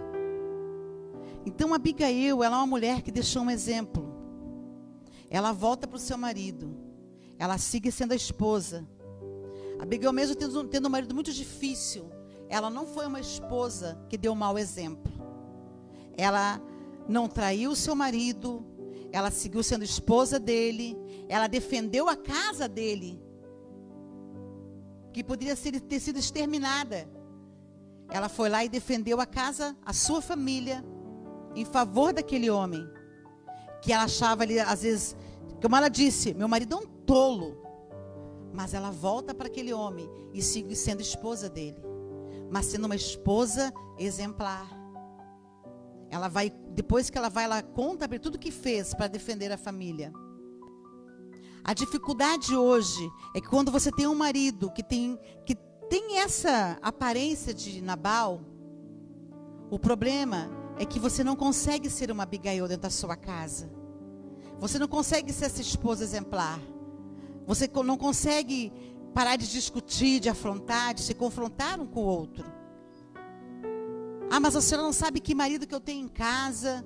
Então Abigail, ela é uma mulher que deixou um exemplo. Ela volta para o seu marido. Ela sigue sendo a esposa. Abigail, mesmo tendo um marido muito difícil, ela não foi uma esposa que deu um mau exemplo. Ela não traiu o seu marido. Ela seguiu sendo esposa dele. Ela defendeu a casa dele, que poderia ter sido exterminada. Ela foi lá e defendeu a casa, a sua família, em favor daquele homem. Que ela achava ali, às vezes, como ela disse, meu marido é um tolo. Mas ela volta para aquele homem e segue sendo esposa dele. Mas sendo uma esposa exemplar. Ela vai, depois que ela vai, ela conta para tudo que fez para defender a família. A dificuldade hoje é que quando você tem um marido que tem essa aparência de Nabal, o problema é que você não consegue ser uma Abigail dentro da sua casa. Você não consegue ser essa esposa exemplar. Você não consegue parar de discutir, de afrontar, de se confrontar um com o outro. Mas a senhora não sabe que marido que eu tenho em casa.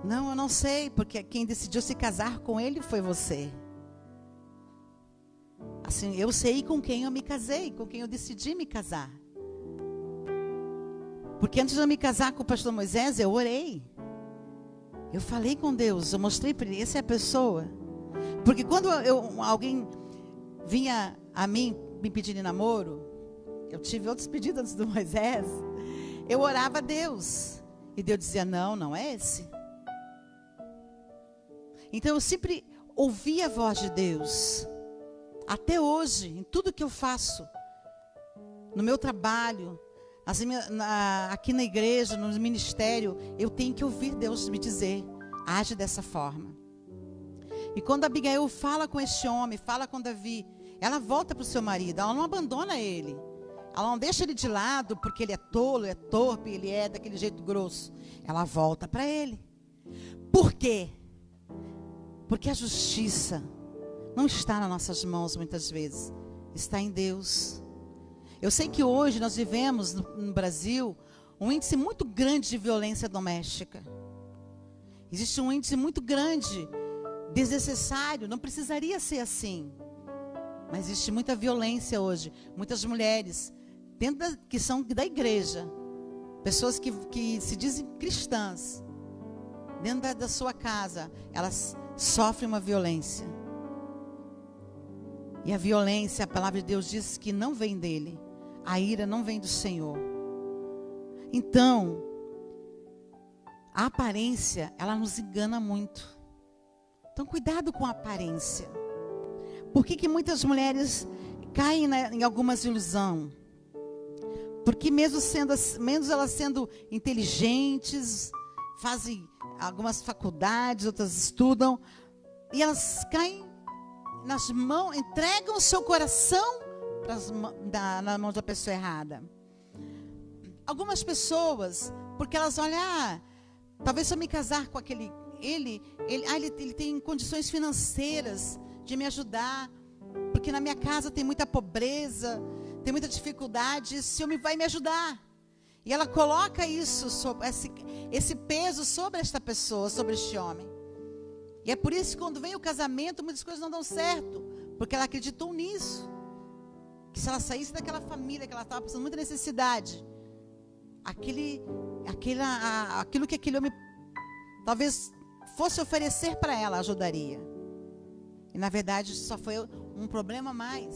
Não, eu não sei, porque quem decidiu se casar com ele foi você. Assim, eu sei com quem eu me casei, com quem eu decidi me casar. Porque antes de eu me casar com o pastor Moisés, eu orei. Eu falei com Deus, eu mostrei para ele, essa é a pessoa. Porque quando alguém vinha a mim me pedindo namoro, eu tive outros pedidos antes do Moisés, eu orava a Deus. E Deus dizia, não é esse. Então eu sempre ouvi a voz de Deus. Até hoje, em tudo que eu faço, no meu trabalho, aqui na igreja, no ministério, eu tenho que ouvir Deus me dizer, age dessa forma. E quando Abigail fala com este homem, fala com Davi, ela volta para o seu marido, ela não abandona ele. Ela não deixa ele de lado porque ele é tolo, é torpe, ele é daquele jeito grosso. Ela volta para ele. Por quê? Porque a justiça não está nas nossas mãos muitas vezes, está em Deus. Eu sei que hoje nós vivemos no Brasil um índice muito grande de violência doméstica. Existe um índice muito grande, desnecessário, não precisaria ser assim. Mas existe muita violência hoje. Muitas mulheres, que são da igreja, pessoas que se dizem cristãs, dentro da sua casa, elas sofrem uma violência. E a violência, a palavra de Deus diz que não vem dele. A ira não vem do Senhor. Então, a aparência, ela nos engana muito. Então, cuidado com a aparência. Por que muitas mulheres caem em algumas ilusões? Porque mesmo elas sendo inteligentes, fazem algumas faculdades, outras estudam, e elas caem nas mãos, entregam o seu coração na mão da pessoa errada. Algumas pessoas, porque elas olham, talvez se eu me casar com aquele, ele tem condições financeiras de me ajudar, porque na minha casa tem muita pobreza, tem muita dificuldade, esse homem vai me ajudar. E ela coloca isso, esse peso sobre esta pessoa, sobre este homem. E é por isso que quando vem o casamento, muitas coisas não dão certo, porque ela acreditou nisso. Que se ela saísse daquela família, que ela estava passando muita necessidade, aquilo que aquele homem talvez fosse oferecer para ela, ajudaria. E na verdade só foi um problema a mais.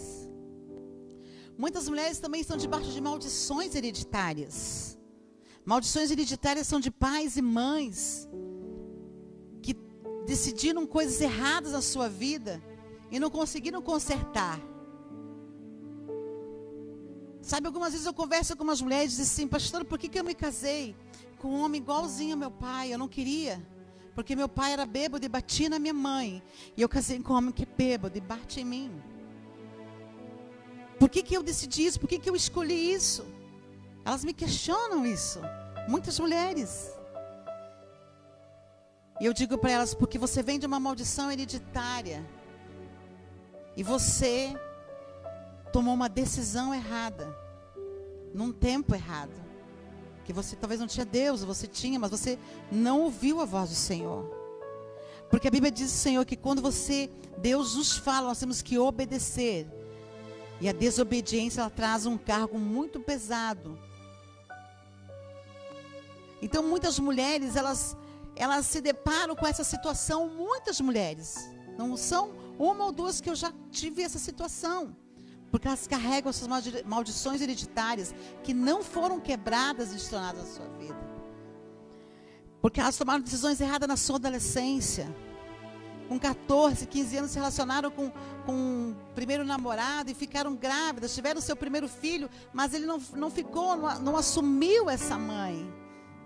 Muitas mulheres também estão debaixo de maldições hereditárias. Maldições hereditárias são de pais e mães que decidiram coisas erradas na sua vida e não conseguiram consertar. Sabe, algumas vezes eu converso com umas mulheres e dizem assim: pastor, por que eu me casei com um homem igualzinho ao meu pai? Eu não queria, porque meu pai era bêbado e batia na minha mãe. E eu casei com um homem que é bêbado e bate em mim. Por que eu decidi isso? Por que eu escolhi isso? Elas me questionam isso. Muitas mulheres. E eu digo para elas: porque você vem de uma maldição hereditária. E você tomou uma decisão errada, num tempo errado, que você talvez não tinha Deus, você tinha, mas você não ouviu a voz do Senhor. Porque a Bíblia diz, Senhor, que quando Deus nos fala, nós temos que obedecer. E a desobediência, ela traz um cargo muito pesado. Então muitas mulheres, elas se deparam com essa situação, muitas mulheres, não são uma ou duas que eu já tive essa situação. Porque elas carregam essas maldições hereditárias que não foram quebradas e destronadas na sua vida. Porque elas tomaram decisões erradas na sua adolescência. Com 14, 15 anos se relacionaram com um primeiro namorado e ficaram grávidas, tiveram seu primeiro filho, mas ele não assumiu essa mãe,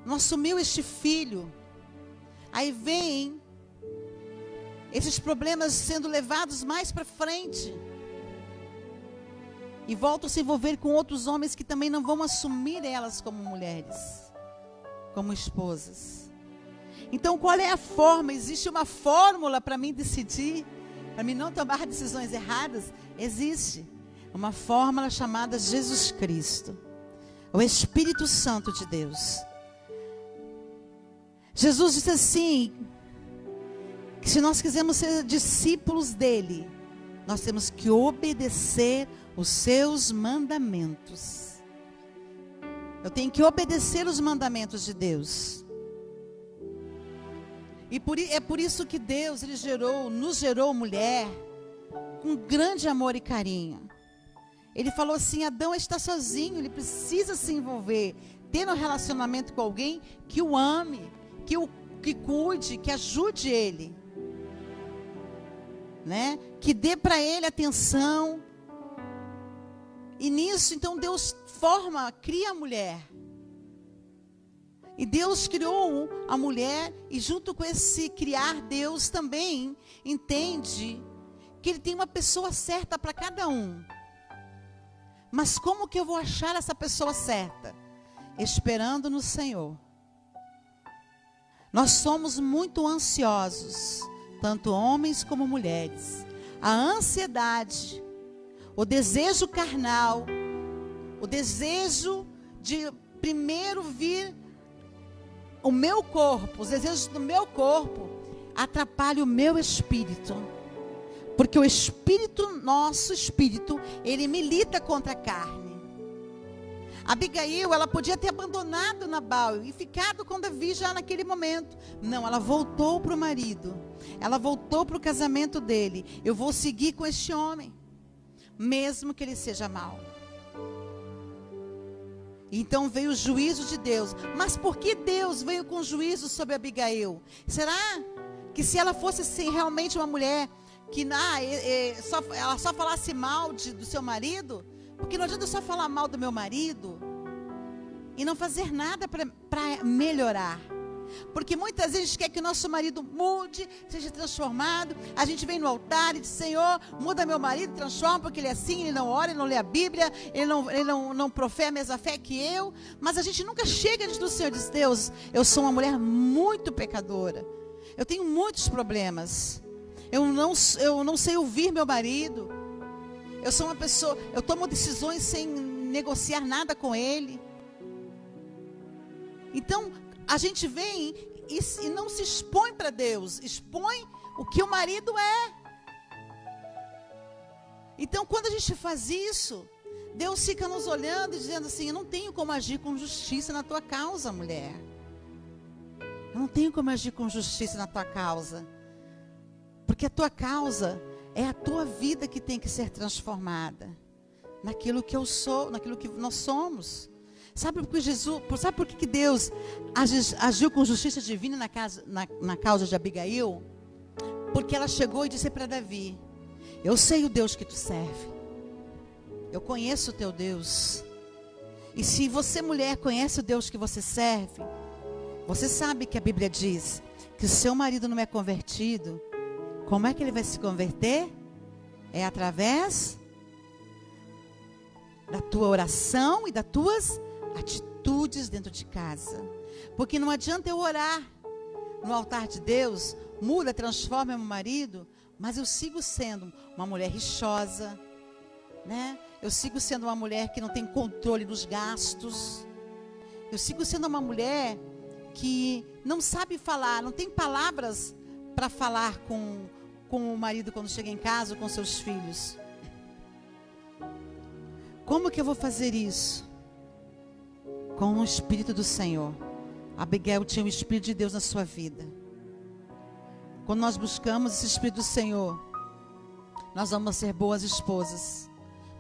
não assumiu este filho. Aí vem esses problemas sendo levados mais para frente. E voltam a se envolver com outros homens que também não vão assumir elas como mulheres, como esposas. Então, qual é a forma? Existe uma fórmula para mim decidir, para mim não tomar decisões erradas? Existe uma fórmula chamada Jesus Cristo, o Espírito Santo de Deus. Jesus disse assim, que se nós quisermos ser discípulos dele, nós temos que obedecer os seus mandamentos. Eu tenho que obedecer os mandamentos de Deus. E é por isso que Deus, nos gerou mulher com grande amor e carinho. Ele falou assim: Adão está sozinho, ele precisa se envolver, ter um relacionamento com alguém que o ame, que cuide, que ajude ele, né? Que dê para ele atenção. E nisso, então, Deus cria a mulher. E Deus criou a mulher, e junto com esse criar, Deus também entende que Ele tem uma pessoa certa para cada um. Mas como que eu vou achar essa pessoa certa? Esperando no Senhor. Nós somos muito ansiosos, tanto homens como mulheres. A ansiedade, o desejo carnal, o desejo de primeiro vir o meu corpo, os desejos do meu corpo, atrapalham o meu espírito. Porque o espírito, nosso espírito, ele milita contra a carne. Abigail, ela podia ter abandonado Nabal e ficado com Davi já naquele momento. Não, ela voltou para o marido. Ela voltou para o casamento dele. Eu vou seguir com este homem, mesmo que ele seja mau. Então veio o juízo de Deus. Mas por que Deus veio com juízo sobre Abigail? Será que se ela fosse assim, realmente uma mulher que ela só falasse mal do seu marido? Porque não adianta só falar mal do meu marido e não fazer nada para melhorar. Porque muitas vezes a gente quer que o nosso marido mude, seja transformado. A gente vem no altar e diz: Senhor, muda meu marido, transforma, porque ele é assim, ele não ora, ele não lê a Bíblia, ele não professa a mesma fé que eu. Mas a gente nunca chega diante do Senhor e diz: Deus, eu sou uma mulher muito pecadora, eu tenho muitos problemas, eu não sei ouvir meu marido, eu sou uma pessoa, eu tomo decisões sem negociar nada com ele. Então a gente vem e não se expõe para Deus, expõe o que o marido é. Então, quando a gente faz isso, Deus fica nos olhando e dizendo assim: eu não tenho como agir com justiça na tua causa, mulher. Eu não tenho como agir com justiça na tua causa. Porque a tua causa é a tua vida que tem que ser transformada. Naquilo que eu sou, naquilo que nós somos. Sabe por que Deus agiu com justiça divina na causa de Abigail? Porque ela chegou e disse para Davi: eu sei o Deus que tu serve. Eu conheço o teu Deus. E se você, mulher, conhece o Deus que você serve, você sabe que a Bíblia diz que o seu marido não é convertido. Como é que ele vai se converter? É através da tua oração e das tuas atitudes dentro de casa. Porque não adianta eu orar no altar de Deus, muda, transforma meu marido, mas eu sigo sendo uma mulher rixosa, né? Eu sigo sendo uma mulher que não tem controle dos gastos. Eu sigo sendo uma mulher que não sabe falar, não tem palavras para falar com o marido quando chega em casa, com seus filhos. Como que eu vou fazer isso? Com o Espírito do Senhor. Abigail tinha o Espírito de Deus na sua vida. Quando nós buscamos esse Espírito do Senhor, nós vamos ser boas esposas,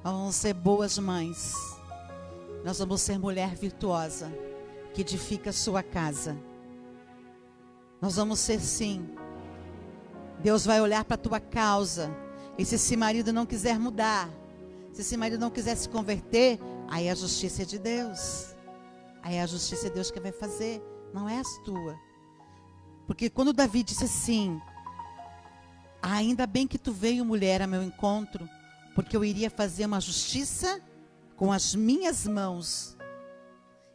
nós vamos ser boas mães, nós vamos ser mulher virtuosa, que edifica a sua casa. Nós vamos ser, sim. Deus vai olhar para a tua causa, e se esse marido não quiser mudar, se esse marido não quiser se converter, aí a justiça é de Deus. Aí é a justiça de Deus que vai fazer, não é a tua. Porque quando Davi disse assim: ainda bem que tu veio, mulher, a meu encontro, porque eu iria fazer uma justiça com as minhas mãos.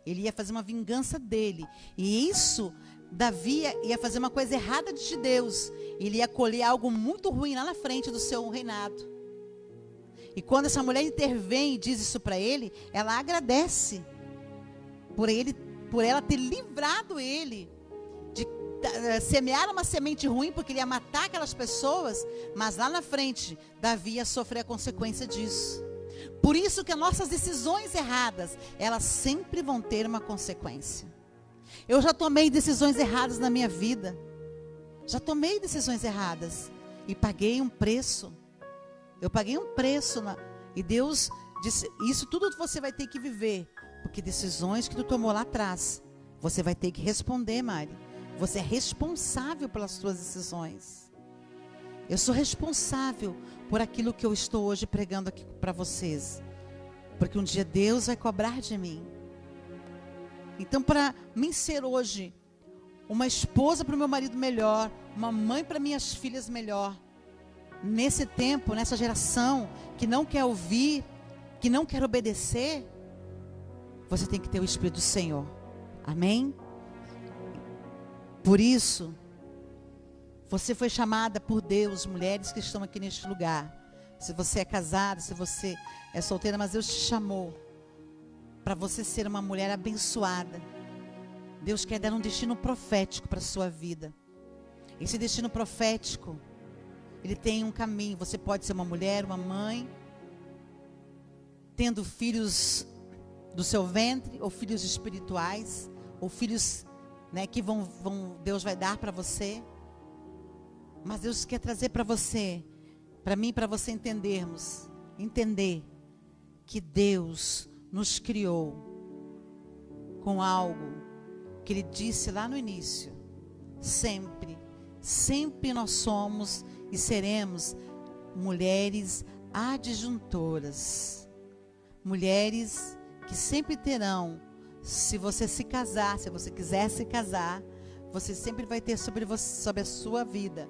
Ele ia fazer uma vingança dele. E isso, Davi ia fazer uma coisa errada de Deus. Ele ia colher algo muito ruim lá na frente do seu reinado. E quando essa mulher intervém e diz isso para ele, ela agradece por ela ter livrado ele de semear uma semente ruim, porque ele ia matar aquelas pessoas, mas lá na frente Davi ia sofrer a consequência disso. Por isso que as nossas decisões erradas, elas sempre vão ter uma consequência. Eu já tomei decisões erradas na minha vida, já tomei decisões erradas e paguei um preço. Eu paguei um preço e Deus disse: isso tudo você vai ter que viver, porque decisões que tu tomou lá atrás, você vai ter que responder, Mari. Você é responsável pelas suas decisões. Eu sou responsável por aquilo que eu estou hoje pregando aqui para vocês. Porque um dia Deus vai cobrar de mim. Então, para mim ser hoje uma esposa para o meu marido melhor, uma mãe para minhas filhas melhor, nesse tempo, nessa geração que não quer ouvir, que não quer obedecer, você tem que ter o Espírito do Senhor. Amém? Por isso, você foi chamada por Deus, mulheres que estão aqui neste lugar. Se você é casada, se você é solteira, mas Deus te chamou para você ser uma mulher abençoada. Deus quer dar um destino profético para a sua vida. Esse destino profético, ele tem um caminho. Você pode ser uma mulher, uma mãe, tendo filhos do seu ventre, ou filhos espirituais, ou filhos, né, que Deus vai dar para você. Mas Deus quer trazer para você, para mim, para você entender que Deus nos criou com algo que Ele disse lá no início. Sempre nós somos e seremos mulheres adjuntoras, mulheres que sempre terão, se você se casar, se você quiser se casar, você sempre vai ter sobre a sua vida,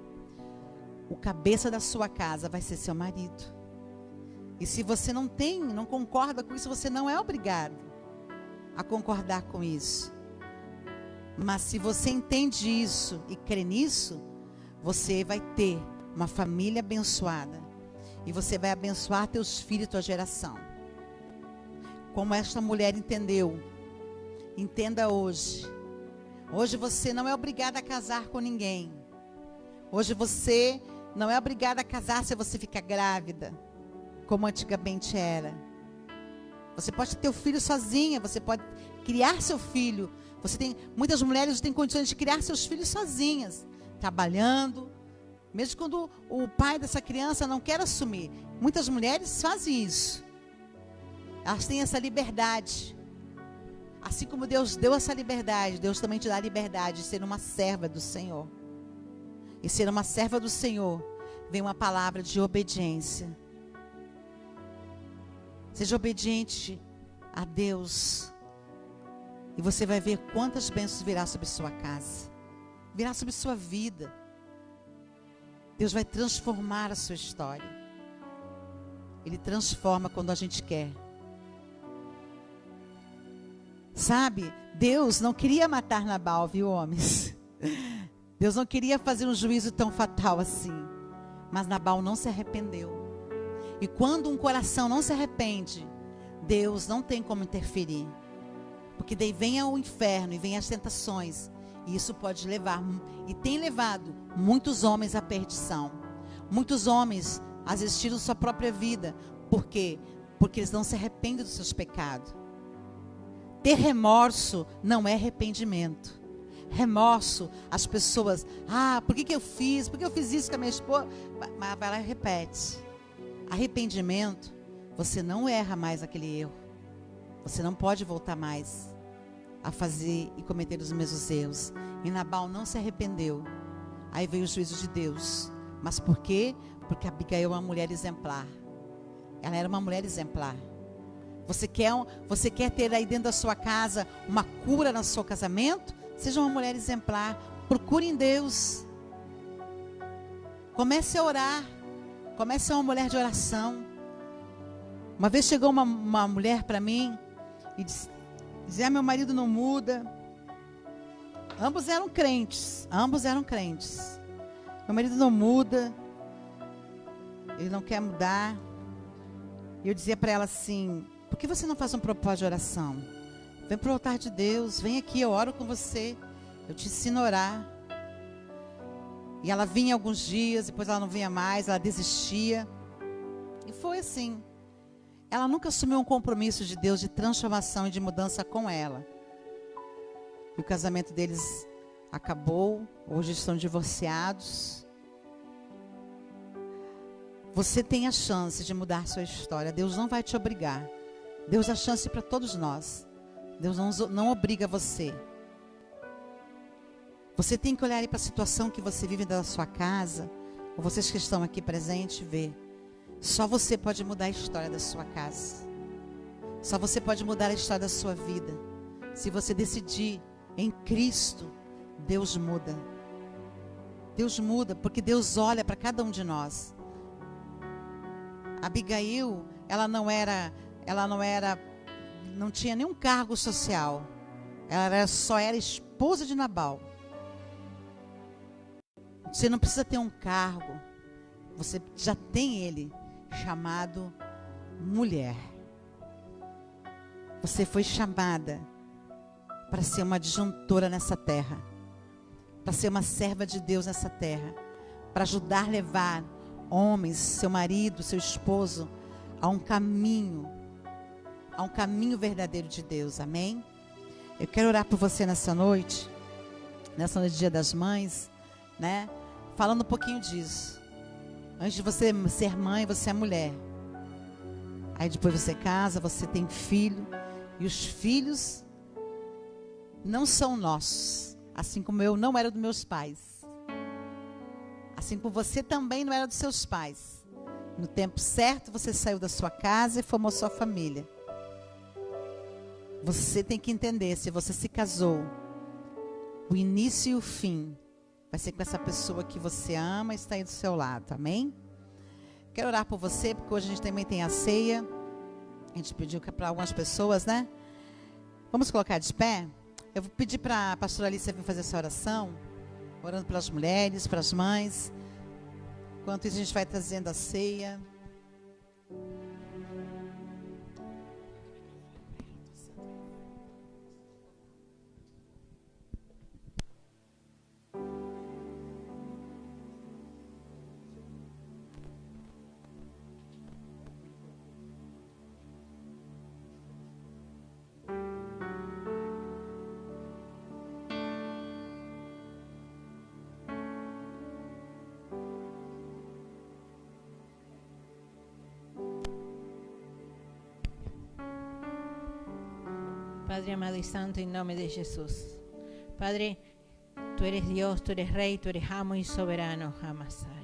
o cabeça da sua casa vai ser seu marido. E se você não concorda com isso, você não é obrigado a concordar com isso. Mas se você entende isso e crê nisso, você vai ter uma família abençoada. E você vai abençoar teus filhos e tua geração. Como esta mulher entendeu. Entenda hoje. Hoje você não é obrigada a casar com ninguém. Hoje você não é obrigada a casar se você ficar grávida, como antigamente era. Você pode ter o filho sozinha, você pode criar seu filho Muitas mulheres têm condições de criar seus filhos sozinhas, trabalhando, mesmo quando o pai dessa criança não quer assumir. Muitas mulheres fazem isso. Elas têm essa liberdade. Assim como Deus deu essa liberdade, Deus também te dá a liberdade de ser uma serva do Senhor. E ser uma serva do Senhor, vem uma palavra de obediência. Seja obediente a Deus. E você vai ver quantas bênçãos virá sobre sua casa. Virá sobre sua vida. Deus vai transformar a sua história. Ele transforma quando a gente quer. Sabe, Deus não queria matar Nabal, viu, homens? Deus não queria fazer um juízo tão fatal assim. Mas Nabal não se arrependeu. E quando um coração não se arrepende, Deus não tem como interferir. Porque daí vem o inferno e vem as tentações. E isso pode levar, e tem levado, muitos homens à perdição. Muitos homens a desistir sua própria vida. Por quê? Porque eles não se arrependem dos seus pecados. Ter remorso não é arrependimento. Remorso, as pessoas, por que eu fiz? Por que eu fiz isso com a minha esposa? Mas vai lá e repete. Arrependimento, você não erra mais aquele erro. Você não pode voltar mais a fazer e cometer os mesmos erros. E Nabal não se arrependeu. Aí veio o juízo de Deus. Mas por quê? Porque Abigail é uma mulher exemplar. Ela era uma mulher exemplar. Você quer ter aí dentro da sua casa uma cura no seu casamento? Seja uma mulher exemplar. Procure em Deus. Comece a orar. Comece a ser uma mulher de oração. Uma vez chegou uma mulher para mim e dizia: meu marido não muda. Ambos eram crentes. Meu marido não muda. Ele não quer mudar. E eu dizia para ela assim: por que você não faz um propósito de oração? Vem para o altar de Deus, vem aqui, eu oro com você. Eu te ensino a orar. E ela vinha alguns dias, depois ela não vinha mais, ela desistia. E foi assim. Ela nunca assumiu um compromisso de Deus de transformação e de mudança com ela. E o casamento deles acabou, hoje estão divorciados. Você tem a chance de mudar sua história. Deus não vai te obrigar. Deus dá chance para todos nós. Deus não obriga você. Você tem que olhar para a situação que você vive da sua casa, ou vocês que estão aqui presentes, ver. Só você pode mudar a história da sua casa. Só você pode mudar a história da sua vida. Se você decidir em Cristo, Deus muda. Deus muda, porque Deus olha para cada um de nós. Abigail, ela não tinha nenhum cargo social. Ela só era esposa de Nabal. Você não precisa ter um cargo. Você já tem ele, chamado mulher. Você foi chamada para ser uma disjuntora nessa terra. Para ser uma serva de Deus nessa terra. Para ajudar a levar homens, seu marido, seu esposo, a um caminho verdadeiro de Deus. Amém? Eu quero orar por você nessa noite de Dia das Mães, né? Falando um pouquinho disso. Antes de você ser mãe, você é mulher. Aí depois você casa, você tem filho. E os filhos não são nossos. Assim como eu não era dos meus pais. Assim como você também não era dos seus pais. No tempo certo, você saiu da sua casa e formou sua família. Você tem que entender, se você se casou, o início e o fim vai ser com essa pessoa que você ama e está aí do seu lado, amém? Quero orar por você, porque hoje a gente também tem a ceia. A gente pediu para algumas pessoas, né? Vamos colocar de pé? Eu vou pedir para a pastora Alice vir fazer essa oração, orando pelas mulheres, para as mães. Enquanto isso, a gente vai trazendo a ceia. Padre amado y santo, en nombre de Jesús. Padre, tú eres Dios, tú eres Rey, tú eres amo y soberano, jamás hay.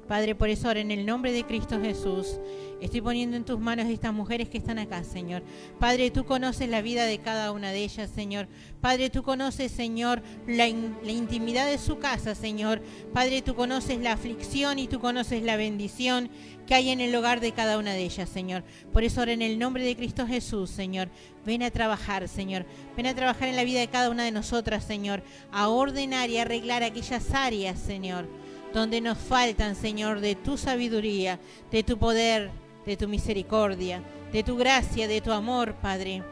Padre, por eso ahora en el nombre de Cristo Jesús, estoy poniendo en tus manos estas mujeres que están acá, Señor. Padre, tú conoces la vida de cada una de ellas, Señor. Padre, tú conoces, Señor, la intimidad de su casa, Señor. Padre, tú conoces la aflicción y tú conoces la bendición que hay en el hogar de cada una de ellas, Señor. Por eso ahora en el nombre de Cristo Jesús, Señor, ven a trabajar, Señor. Ven a trabajar en la vida de cada una de nosotras, Señor. A ordenar y arreglar aquellas áreas, Señor, donde nos faltan, Señor, de tu sabiduría, de tu poder, de tu misericordia, de tu gracia, de tu amor, Padre.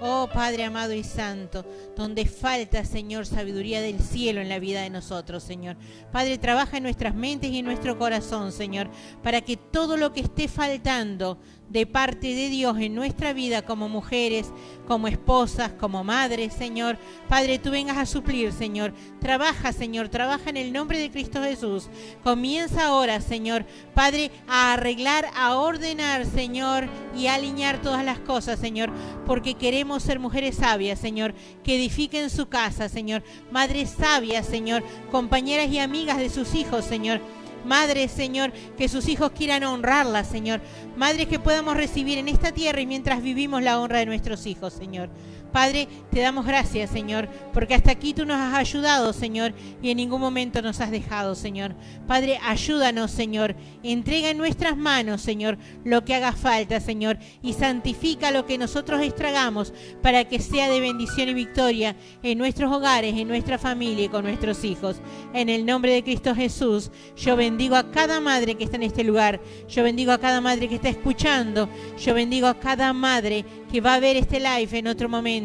Oh, Padre amado y santo, donde falta, Señor, sabiduría del cielo en la vida de nosotros, Señor. Padre, trabaja en nuestras mentes y en nuestro corazón, Señor, para que todo lo que esté faltando de parte de Dios en nuestra vida como mujeres, como esposas, como madres, Señor, Padre, tú vengas a suplir, Señor. Trabaja, Señor, trabaja en el nombre de Cristo Jesús. Comienza ahora, Señor, Padre, a arreglar, a ordenar, Señor, y a alinear todas las cosas, Señor, porque queremos ser mujeres sabias, Señor, que edifiquen su casa, Señor, madres sabias, Señor, compañeras y amigas de sus hijos, Señor. Madres, Señor, que sus hijos quieran honrarlas, Señor. Madres que podamos recibir en esta tierra y mientras vivimos la honra de nuestros hijos, Señor. Padre, te damos gracias, Señor, porque hasta aquí tú nos has ayudado, Señor, y en ningún momento nos has dejado, Señor. Padre, ayúdanos, Señor. Entrega en nuestras manos, Señor, lo que haga falta, Señor, y santifica lo que nosotros estragamos para que sea de bendición y victoria en nuestros hogares, en nuestra familia y con nuestros hijos. En el nombre de Cristo Jesús, yo bendigo a cada madre que está en este lugar. Yo bendigo a cada madre que está escuchando. Yo bendigo a cada madre que va a ver este live en otro momento.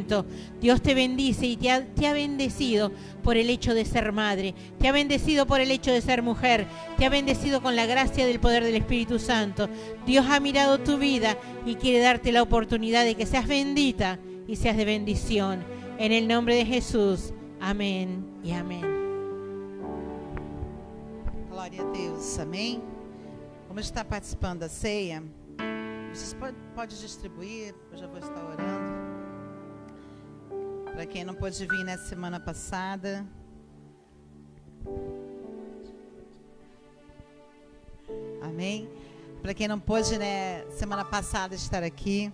Dios te bendice y te ha bendecido por el hecho de ser madre, te ha bendecido por el hecho de ser mujer, te ha bendecido con la gracia del poder del Espíritu Santo. Dios ha mirado tu vida y quiere darte la oportunidad de que seas bendita y seas de bendición. En el nombre de Jesús, amén y amén. Glória a Deus, amém? Como está participando da ceia, vocês podem distribuir, eu já vou estar orando. Para quem não pôde vir na semana passada. Amém? Para quem não pôde, né, semana passada estar aqui.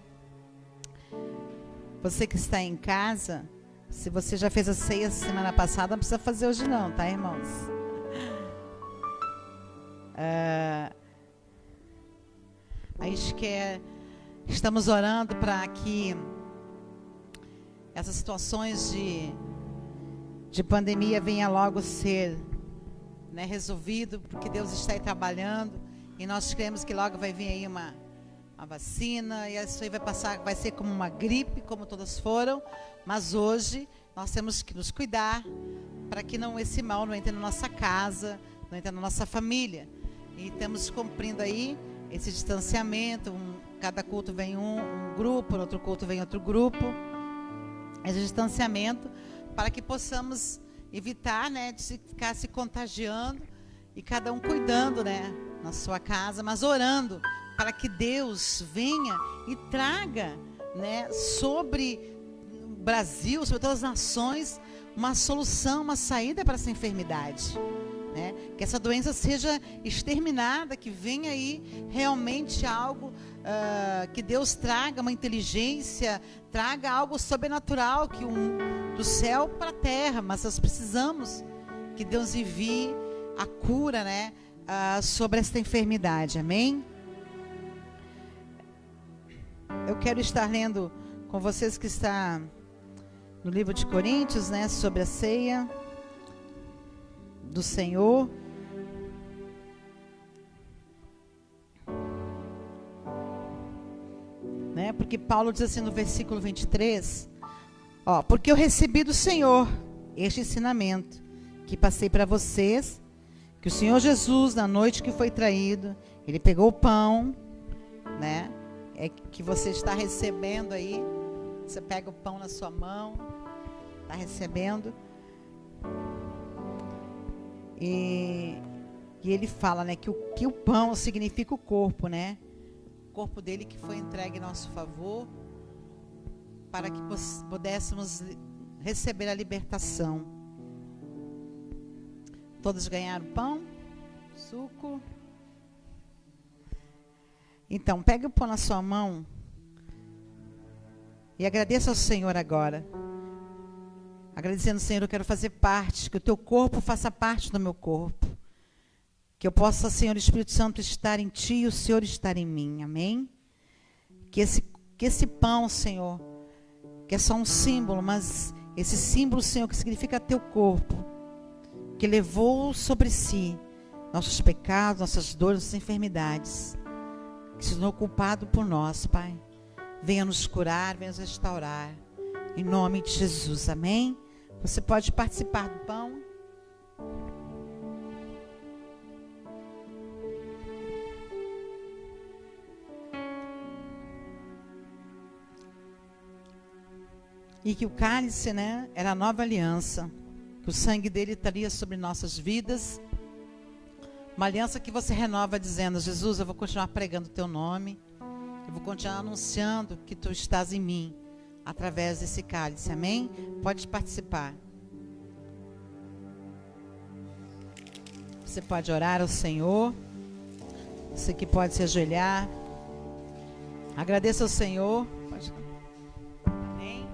Você que está em casa, se você já fez a ceia semana passada, não precisa fazer hoje não, tá, irmãos? Estamos orando para que essas situações de pandemia venha logo ser, né, resolvido, porque Deus está aí trabalhando e nós cremos que logo vai vir aí uma vacina e isso aí vai passar, vai ser como uma gripe, como todas foram, mas hoje nós temos que nos cuidar para que esse mal não entre na nossa casa, não entre na nossa família. E estamos cumprindo aí esse distanciamento, cada culto vem um grupo, no outro culto vem outro grupo. Esse distanciamento para que possamos evitar, né, de ficar se contagiando e cada um cuidando, né, na sua casa, mas orando para que Deus venha e traga, né, sobre o Brasil, sobre todas as nações, uma solução, uma saída para essa enfermidade, né? Que essa doença seja exterminada, que venha aí realmente algo que Deus traga uma inteligência, traga algo sobrenatural do céu para a terra, mas nós precisamos que Deus envie a cura, né, sobre esta enfermidade, amém? Eu quero estar lendo com vocês que está no livro de Coríntios, né, sobre a ceia do Senhor. Né, porque Paulo diz assim no versículo 23, porque eu recebi do Senhor este ensinamento que passei para vocês, que o Senhor Jesus, na noite que foi traído, ele pegou o pão, né, é que você está recebendo aí, você pega o pão na sua mão, está recebendo, e ele fala, né, que o pão significa o corpo, né, o corpo dele que foi entregue em nosso favor, para que pudéssemos receber a libertação. Todos ganharam pão, suco. Então, pegue o pão na sua mão e agradeça ao Senhor agora. Agradecendo, Senhor, eu quero fazer parte, que o teu corpo faça parte do meu corpo. Que eu possa, Senhor, Espírito Santo, estar em ti e o Senhor estar em mim. Amém? Que esse pão, Senhor, que é só um símbolo, mas esse símbolo, Senhor, que significa teu corpo, que levou sobre si nossos pecados, nossas dores, nossas enfermidades, que se tornou culpado por nós, Pai. Venha nos curar, venha nos restaurar. Em nome de Jesus, amém? Você pode participar do pão. E que o cálice, né, era a nova aliança. Que o sangue dele estaria sobre nossas vidas. Uma aliança que você renova dizendo: Jesus, eu vou continuar pregando o teu nome. Eu vou continuar anunciando que tu estás em mim. Através desse cálice, amém? Pode participar. Você pode orar ao Senhor. Você que pode se ajoelhar. Agradeça ao Senhor. Amém.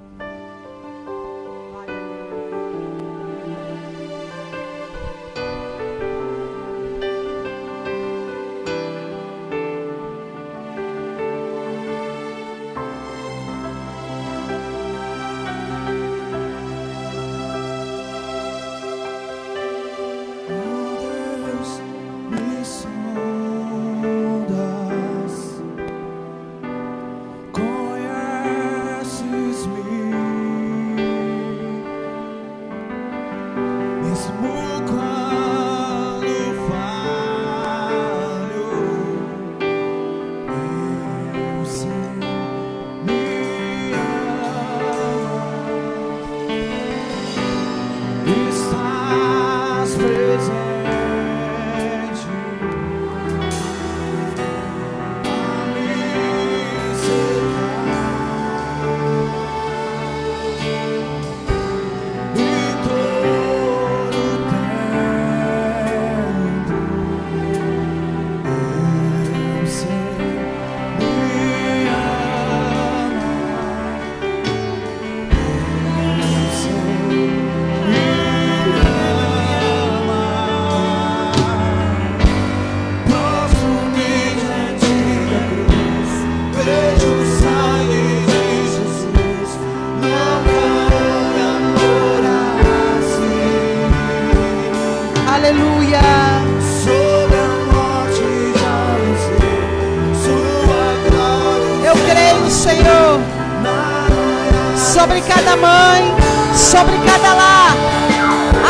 Sobre cada mãe, sobre cada lar,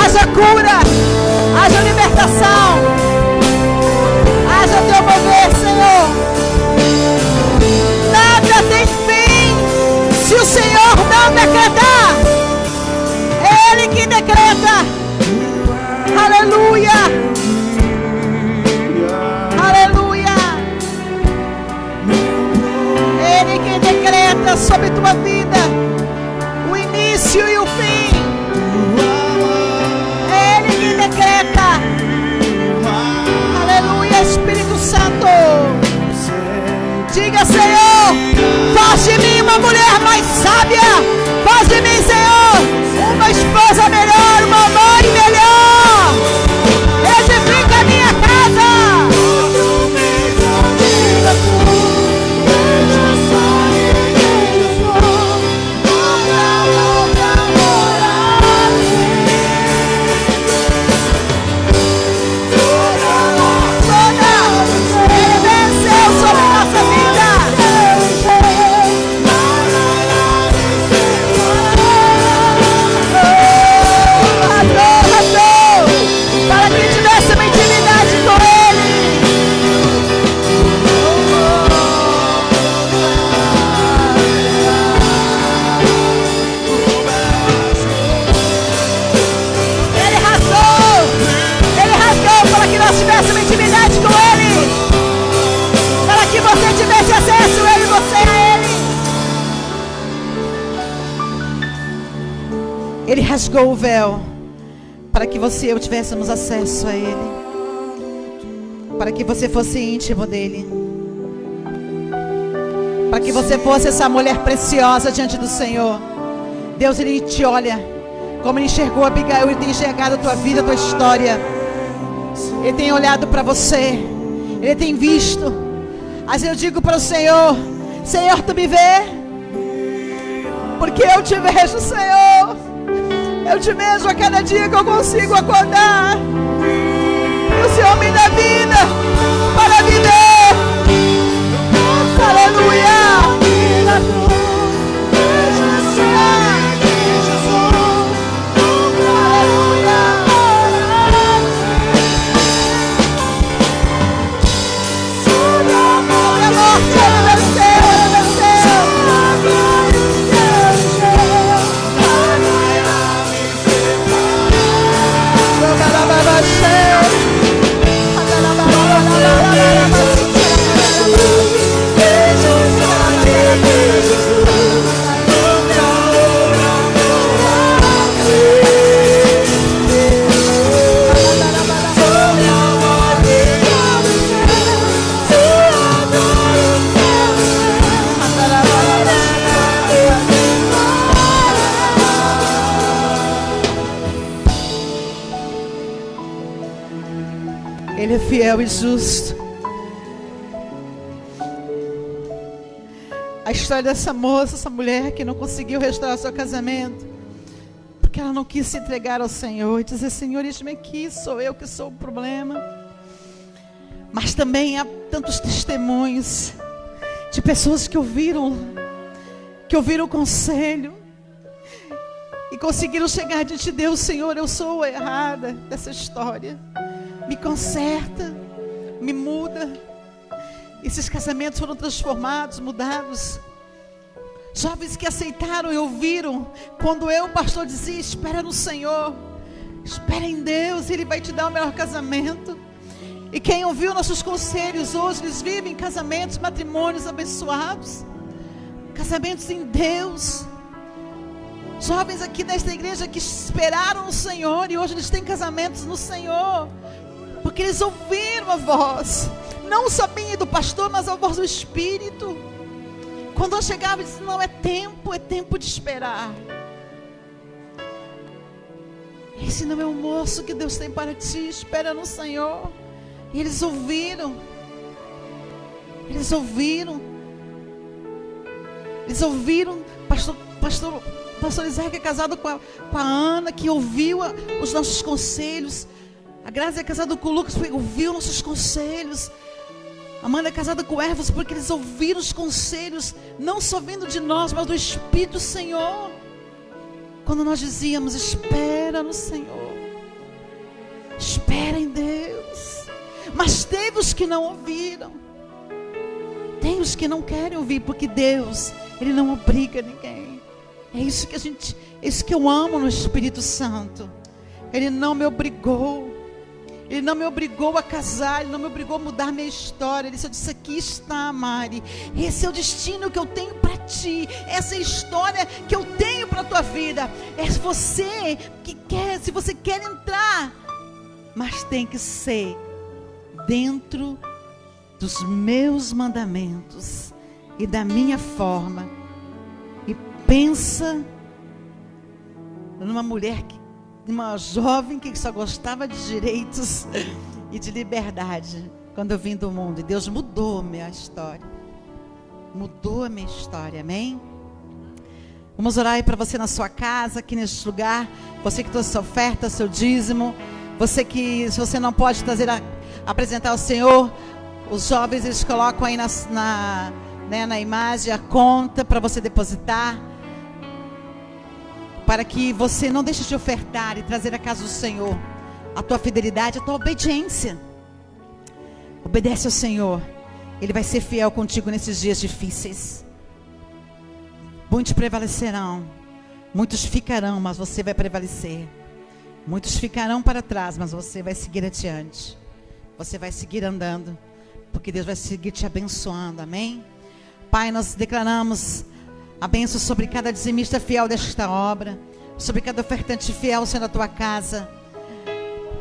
haja cura, haja libertação, haja teu mover, Senhor. Nada tem fim se o Senhor não decretar. Ele que decreta. Aleluia, aleluia. Ele que decreta sobre tua vida o início e o fim. Ele que decreta. Aleluia, Espírito Santo. Diga, Senhor, faz de mim uma mulher mais sábia. Faz de mim, Senhor, uma esposa melhor, uma mãe melhor. Edifica a minha casa. Oh, Ele rasgou o véu para que você e eu tivéssemos acesso a Ele, para que você fosse íntimo dEle, para que você fosse essa mulher preciosa diante do Senhor. Deus, Ele te olha como Ele enxergou Abigail. Ele tem enxergado a tua vida, a tua história. Ele tem olhado para você, Ele tem visto. Mas eu digo para o Senhor: Senhor, tu me vê? Porque eu te vejo, Senhor. Eu te vejo a cada dia que eu consigo acordar. E o Senhor me dá vida para viver. Aleluia. Ele é fiel e justo. A história dessa moça, essa mulher que não conseguiu restaurar seu casamento, porque ela não quis se entregar ao Senhor e dizer: Senhor, eis-me aqui, sou eu que sou o problema. Mas também há tantos testemunhos de pessoas que ouviram o conselho e conseguiram chegar diante de Deus: Senhor, eu sou errada dessa história, me conserta, me muda. Esses casamentos foram transformados, mudados. Jovens que aceitaram e ouviram quando eu, pastor, dizia: espera no Senhor, espera em Deus, Ele vai te dar o melhor casamento. E quem ouviu nossos conselhos hoje, eles vivem casamentos, matrimônios abençoados, casamentos em Deus. Jovens aqui nesta igreja que esperaram no Senhor e hoje eles têm casamentos no Senhor, porque eles ouviram a voz, não só minha e do pastor, mas a voz do Espírito. Quando eu chegava e disse: não, é tempo de esperar. Esse não é o moço que Deus tem para ti, espera no Senhor. E eles ouviram, pastor Isaac é casado com a Ana, que ouviu os nossos conselhos. A Graça é casada com o Lucas, porque ouviu nossos conselhos. A Amanda é casada com o Ervos, porque eles ouviram os conselhos, não só vindo de nós, mas do Espírito do Senhor. Quando nós dizíamos: espera no Senhor, espera em Deus. Mas teve os que não ouviram, tem os que não querem ouvir, porque Deus, Ele não obriga ninguém. É isso que eu amo no Espírito Santo. Ele não me obrigou. Ele não me obrigou a casar, Ele não me obrigou a mudar minha história. Ele disse: aqui está, Mari, esse é o destino que eu tenho para ti, essa é a história que eu tenho para a tua vida. É você que quer, se você quer entrar, mas tem que ser dentro dos meus mandamentos e da minha forma. E pensa numa mulher uma jovem que só gostava de direitos e de liberdade quando eu vim do mundo, e Deus mudou a minha história, amém? Vamos orar aí para você na sua casa, aqui neste lugar, você que trouxe sua oferta, seu dízimo, você que, se você não pode apresentar ao Senhor, os jovens, eles colocam aí na imagem a conta para você depositar, para que você não deixe de ofertar e trazer à casa do Senhor a tua fidelidade, a tua obediência. Obedece ao Senhor, Ele vai ser fiel contigo nesses dias difíceis. Muitos prevalecerão, muitos ficarão, mas você vai prevalecer. Muitos ficarão para trás, mas você vai seguir adiante. Você vai seguir andando, porque Deus vai seguir te abençoando, amém? Pai, nós declaramos a bênção sobre cada dizimista fiel desta obra, sobre cada ofertante fiel, Senhor, da tua casa.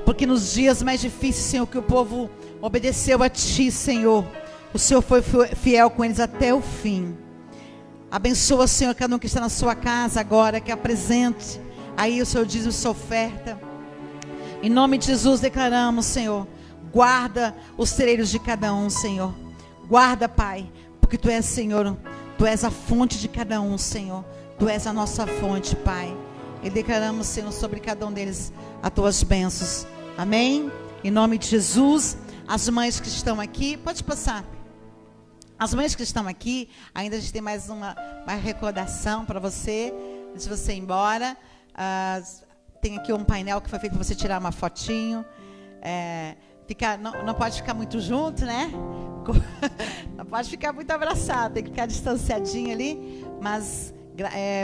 Porque nos dias mais difíceis, Senhor, que o povo obedeceu a ti, Senhor, o Senhor foi fiel com eles até o fim. Abençoa, Senhor, cada um que está na sua casa agora, que apresente aí o seu dízimo, sua oferta. Em nome de Jesus declaramos, Senhor, guarda os celeiros de cada um, Senhor. Guarda, Pai, porque Tu és, Senhor, Tu és a fonte de cada um, Senhor. Tu és a nossa fonte, Pai. E declaramos, Senhor, sobre cada um deles as Tuas bênçãos. Amém? Em nome de Jesus. As mães que estão aqui, pode passar. As mães que estão aqui, ainda a gente tem mais uma recordação para você, antes de você ir embora. Tem aqui um painel que foi feito para você tirar uma fotinho. Não pode ficar muito junto, né? Não pode ficar muito abraçado, tem que ficar distanciadinho ali. Mas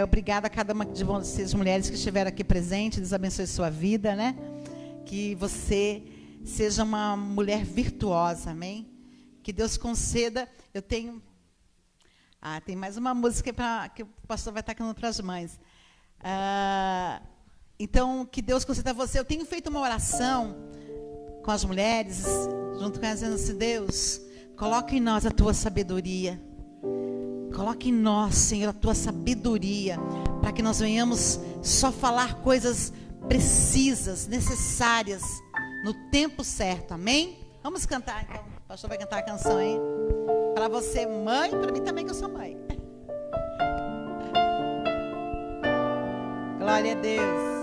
obrigada a cada uma de vocês, mulheres que estiveram aqui presentes. Deus abençoe sua vida, né? Que você seja uma mulher virtuosa, amém? Que Deus conceda. Eu tenho... tem mais uma música que o pastor vai estar cantando para as mães. Então, que Deus conceda a você. Eu tenho feito uma oração com as mulheres, junto com elas, dizendo assim: Deus, coloque em nós a Tua sabedoria. Coloque em nós, Senhor, a Tua sabedoria, para que nós venhamos só falar coisas precisas, necessárias, no tempo certo, amém? Vamos cantar, então. O pastor vai cantar a canção, hein? Para você, mãe, para mim também, que eu sou mãe. Glória a Deus.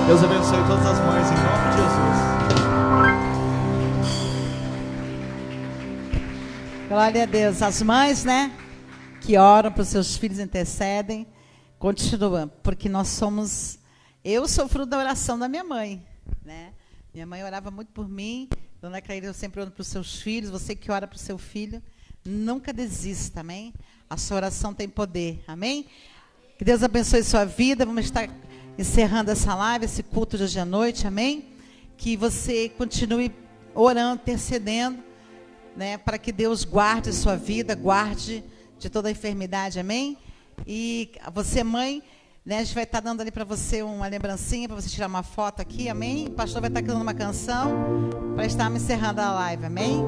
Deus abençoe todas as mães, em nome de Jesus. Glória a Deus. As mães, né, que oram para os seus filhos, intercedem, continuam, porque nós somos... Eu sou fruto da oração da minha mãe, né? Minha mãe orava muito por mim. Dona Claire, eu sempre oro para os seus filhos. Você que ora para o seu filho, nunca desista, amém? A sua oração tem poder, amém? Que Deus abençoe sua vida. Vamos estar encerrando essa live, esse culto de hoje à noite, amém? Que você continue orando, intercedendo, né? Para que Deus guarde a sua vida, guarde de toda a enfermidade, amém? E você, mãe, né, a gente vai estar dando ali para você uma lembrancinha, para você tirar uma foto aqui, amém? O pastor vai estar cantando uma canção para estar me encerrando a live, amém?